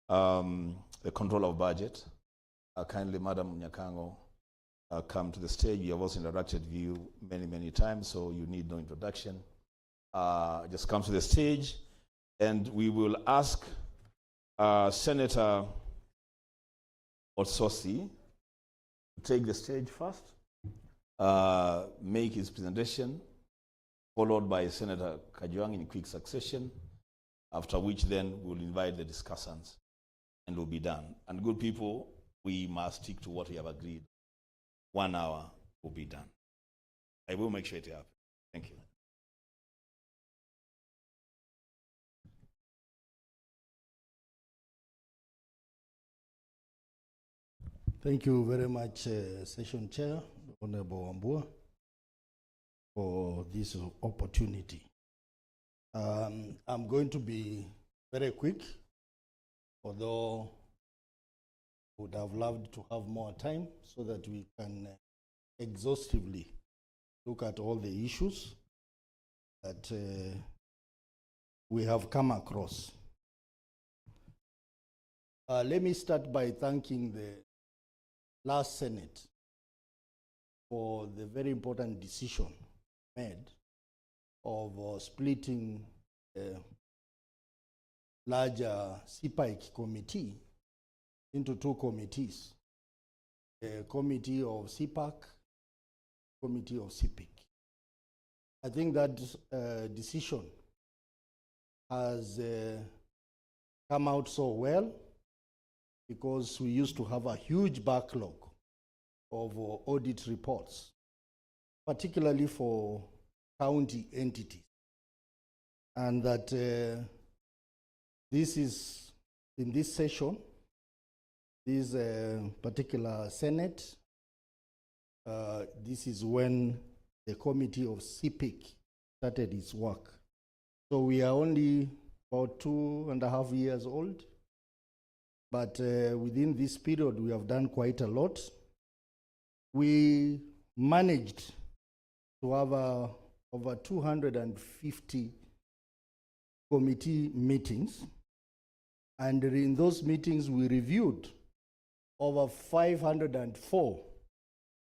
the control of budget. Kindly, Madam Nyakango, come to the stage. We have also interacted with you many, many times, so you need no introduction. Just come to the stage, and we will ask Senator Ososi to take the stage first, make his presentation, followed by Senator Kajuang in quick succession, after which then we'll invite the discussants, and we'll be done. And good people, we must stick to what we have agreed. 1 hour will be done. I will make sure it happens. Thank you. Thank you very much, Session Chair, Honorable Wambua, for this opportunity. I'm going to be very quick, although I would have loved to have more time so that we can exhaustively look at all the issues that we have come across. Let me start by thanking the last Senate for the very important decision made of splitting the larger CPIC committee into 2 committees, the committee of CPAC, committee of CPIC. I think that decision has come out so well because we used to have a huge backlog of audit reports, particularly for county entities. And that this is, in this session, this particular Senate, this is when the committee of CPIC started its work. So we are only about 2.5 years old, but within this period we have done quite a lot. We managed to have over 250 committee meetings. And in those meetings, we reviewed over 504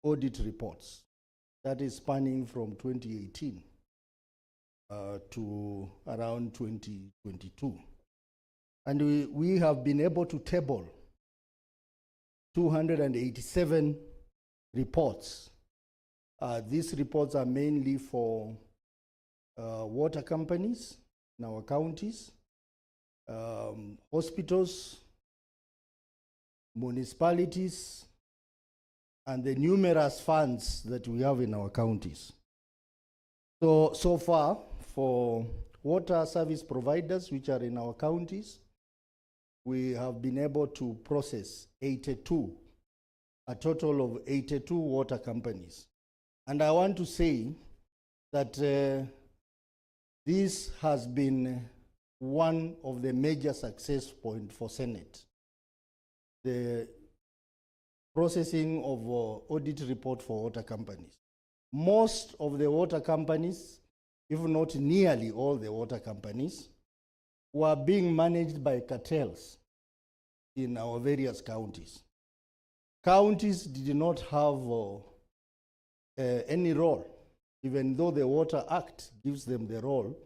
audit reports. That is spanning from 2018 to around 2022. And we have been able to table 287 reports. These reports are mainly for water companies in our counties, hospitals, municipalities, and the numerous funds that we have in our counties. So far, for water service providers which are in our counties, we have been able to process 82, a total of 82 water companies. And I want to say that this has been one of the major success points for Senate. The processing of audit report for water companies. Most of the water companies, if not nearly all the water companies, were being managed by cartels in our various counties. Counties did not have any role, even though the Water Act gives them the role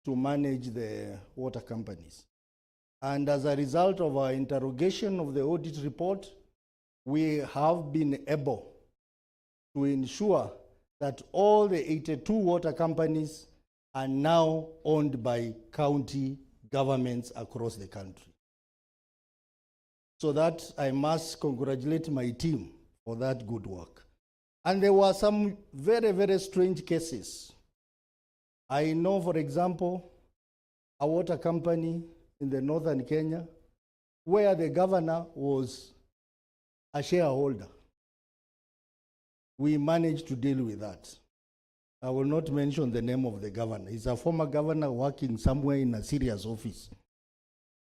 to manage the water companies. And as a result of our interrogation of the audit report, we have been able to ensure that all the 82 water companies are now owned by county governments across the country. So that I must congratulate my team for that good work. And there were some very, very strange cases. I know, for example, a water company in the northern Kenya where the governor was a shareholder. We managed to deal with that. I will not mention the name of the governor. He's a former governor working somewhere in a serious office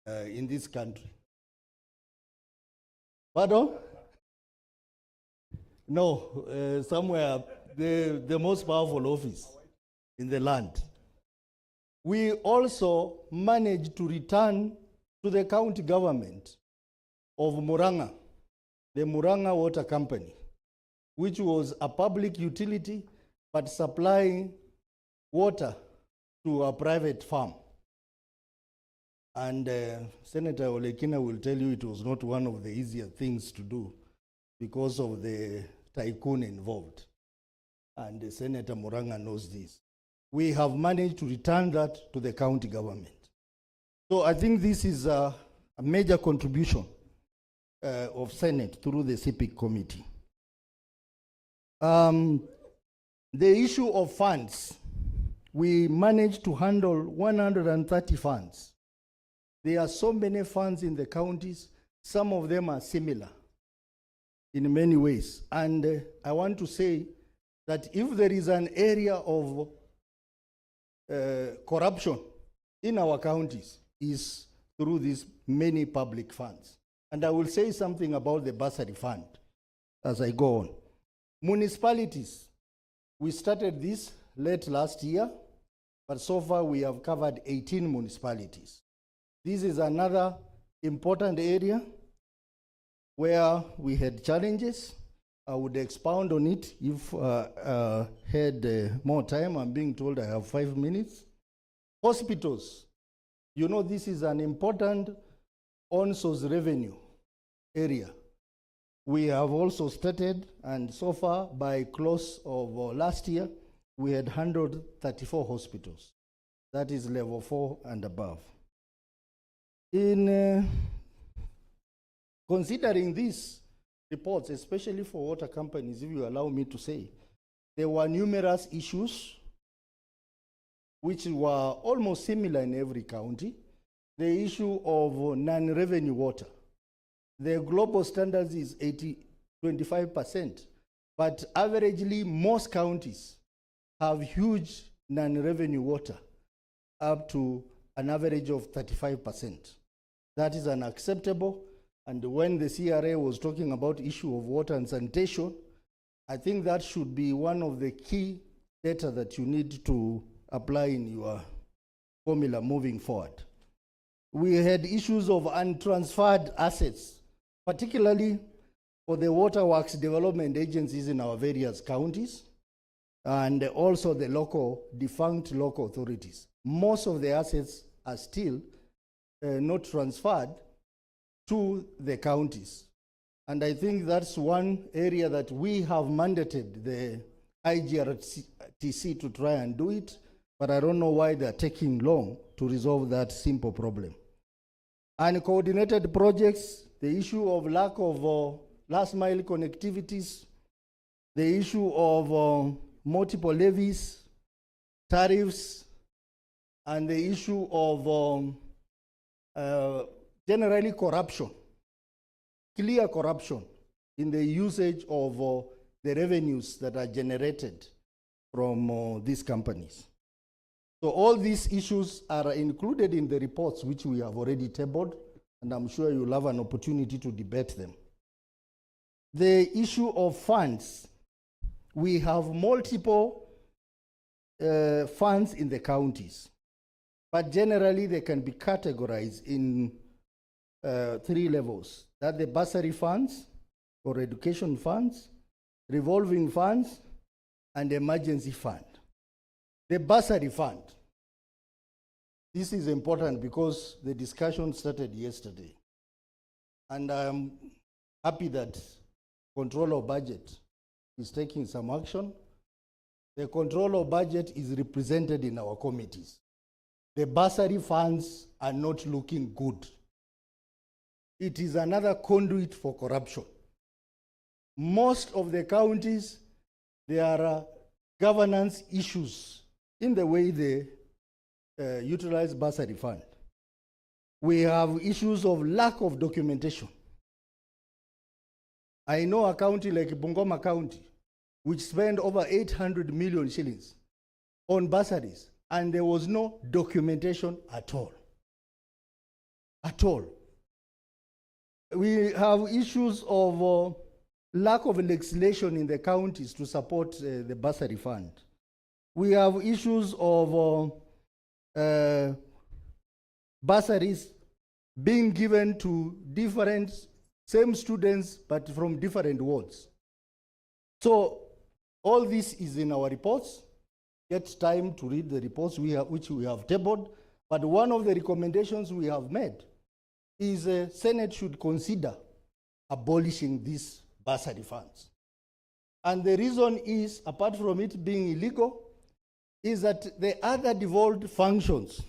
in this country. Pardon? No, somewhere, the most powerful office in the land. We also managed to return to the county government of Muranga, the Muranga Water Company, which was a public utility but supplying water to a private farm. And Senator Olekina will tell you it was not one of the easier things to do because of the tycoon involved. And Senator Muranga knows this. We have managed to return that to the county government. So I think this is a major contribution of Senate through the CPIC committee. The issue of funds, we managed to handle 130 funds. There are so many funds in the counties, some of them are similar in many ways. And I want to say that if there is an area of corruption in our counties, is through these many public funds. And I will say something about the bursary fund as I go on. Municipalities, we started this late last year, but so far we have covered 18 municipalities. This is another important area where we had challenges. I would expound on it if I had more time. I'm being told I have 5 minutes. Hospitals, you know, this is an important on-source revenue area. We have also started, and so far, by close of last year, we had 134 hospitals. That is level 4 and above. In considering these reports, especially for water companies, if you allow me to say, there were numerous issues which were almost similar in every county. The issue of non-revenue water. The global standards is 25%, but averagely most counties have huge non-revenue water, up to an average of 35%. That is unacceptable. And when the CRA was talking about issue of water and sanitation, I think that should be one of the key data that you need to apply in your formula moving forward. We had issues of untransferred assets, particularly for the waterworks development agencies in our various counties, and also the defunct local authorities. Most of the assets are still not transferred to the counties. And I think that's one area that we have mandated the IGRTC to try and do it, but I don't know why they're taking long to resolve that simple problem. And coordinated projects, the issue of lack of last mile connectivities, the issue of multiple levies, tariffs, and the issue of generally corruption, clear corruption in the usage of the revenues that are generated from these companies. So all these issues are included in the reports which we have already tabled, and I'm sure you'll have an opportunity to debate them. The issue of funds, we have multiple funds in the counties, but generally they can be categorized in 3 levels. That the bursary funds or education funds, revolving funds, and emergency fund. The bursary fund. This is important because the discussion started yesterday. And I'm happy that Control of Budget is taking some action. The Control of Budget is represented in our committees. The bursary funds are not looking good. It is another conduit for corruption. Most of the counties, there are governance issues in the way they utilize bursary fund. We have issues of lack of documentation. I know a county like Bungoma County, which spent over 800 million shillings on bursaries, and there was no documentation at all. At all. We have issues of lack of legislation in the counties to support the bursary fund. We have issues of bursaries being given to same students but from different wards. So all this is in our reports. Get time to read the reports which we have tabled, but one of the recommendations we have made is the Senate should consider abolishing these bursary funds. And the reason is, apart from it being illegal, is that the other devolved functions,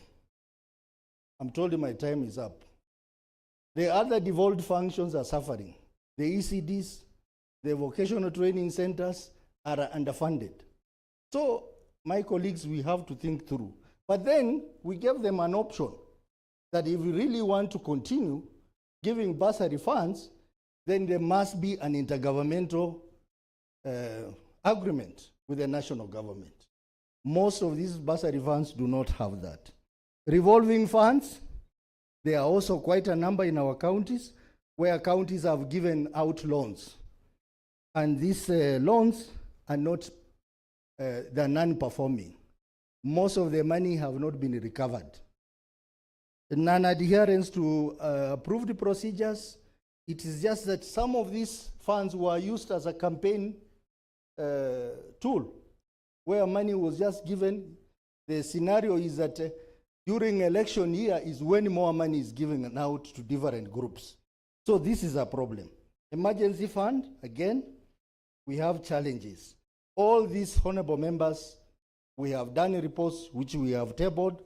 I'm told my time is up, the other devolved functions are suffering. The ECDs, the vocational training centers are underfunded. So, my colleagues, we have to think through. But then we gave them an option that if we really want to continue giving bursary funds, then there must be an intergovernmental agreement with the national government. Most of these bursary funds do not have that. Revolving funds, there are also quite a number in our counties where counties have given out loans. And these loans are not, they're non-performing. Most of the money have not been recovered. The non-adherence to approved procedures, it is just that some of these funds were used as a campaign tool where money was just given. The scenario is that during election year is when more money is given out to different groups. So this is a problem. Emergency fund, again, we have challenges. All these honorable members, we have done reports which we have tabled.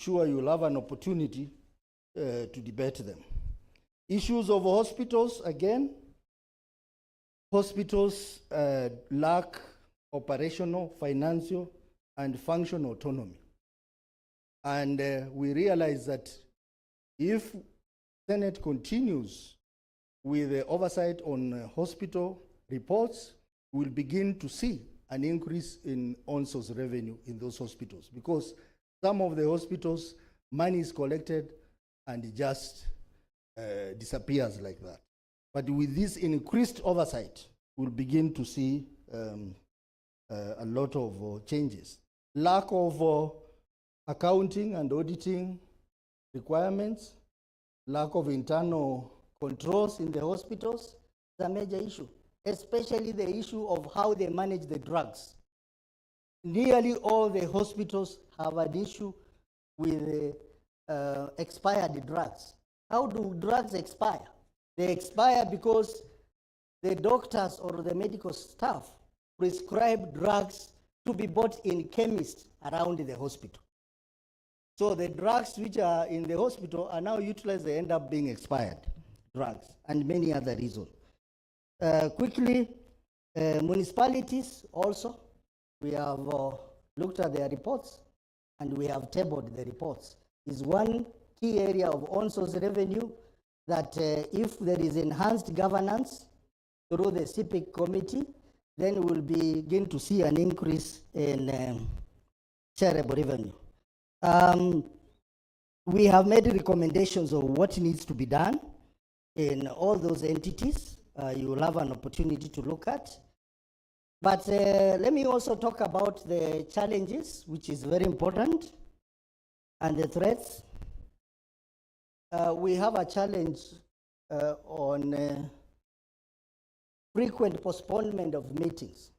Sure, you'll have an opportunity to debate them. Issues of hospitals, again, hospitals lack operational, financial, and functional autonomy. And we realize that if Senate continues with the oversight on hospital reports, we'll begin to see an increase in on-source revenue in those hospitals, because some of the hospitals, money is collected and it just disappears like that. But with this increased oversight, we'll begin to see a lot of changes. Lack of accounting and auditing requirements, lack of internal controls in the hospitals is a major issue, especially the issue of how they manage the drugs. Nearly all the hospitals have an issue with expired drugs. How do drugs expire? They expire because the doctors or the medical staff prescribe drugs to be bought in chemists around the hospital. So the drugs which are in the hospital are now utilized, they end up being expired drugs, and many other reasons. Quickly, municipalities also, we have looked at their reports and we have tabled the reports. Is one key area of on-source revenue that if there is enhanced governance through the CPIC committee, then we'll begin to see an increase in shareable revenue. We have made recommendations of what needs to be done in all those entities. You will have an opportunity to look at. But let me also talk about the challenges, which is very important, and the threats. We have a challenge on frequent postponement of meetings.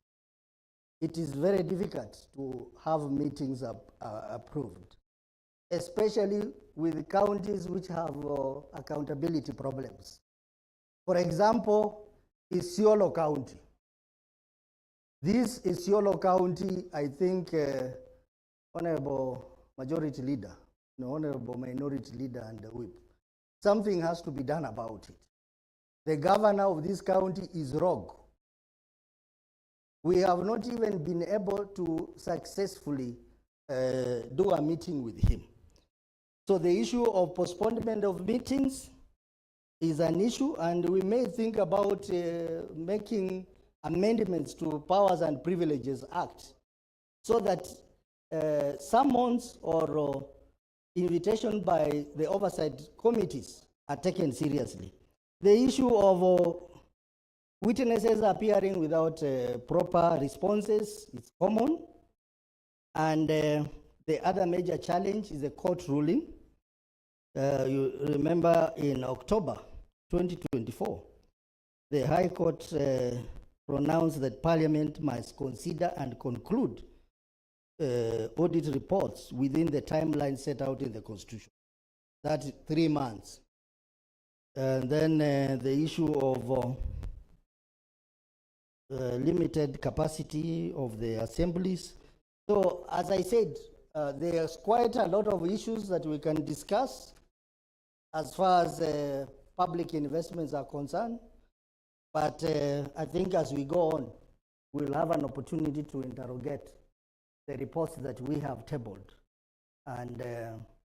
It is very difficult to have meetings approved, especially with counties which have accountability problems. For example, Isiolo County. This Isiolo County, I think Honorable Majority Leader, Honorable Minority Leader and the Whip, something has to be done about it. The governor of this county is rogue. We have not even been able to successfully do a meeting with him. So the issue of postponement of meetings is an issue, and we may think about making amendments to Powers and Privileges Act so that summons or invitation by the oversight committees are taken seriously. The issue of witnesses appearing without proper responses is common, and the other major challenge is the court ruling. You remember in October 2024, the High Court pronounced that Parliament must consider and conclude audit reports within the timeline set out in the Constitution. That's 3 months. And then the issue of limited capacity of the assemblies. So as I said, there's quite a lot of issues that we can discuss as far as public investments are concerned. But I think as we go on, we'll have an opportunity to interrogate the reports that we have tabled. And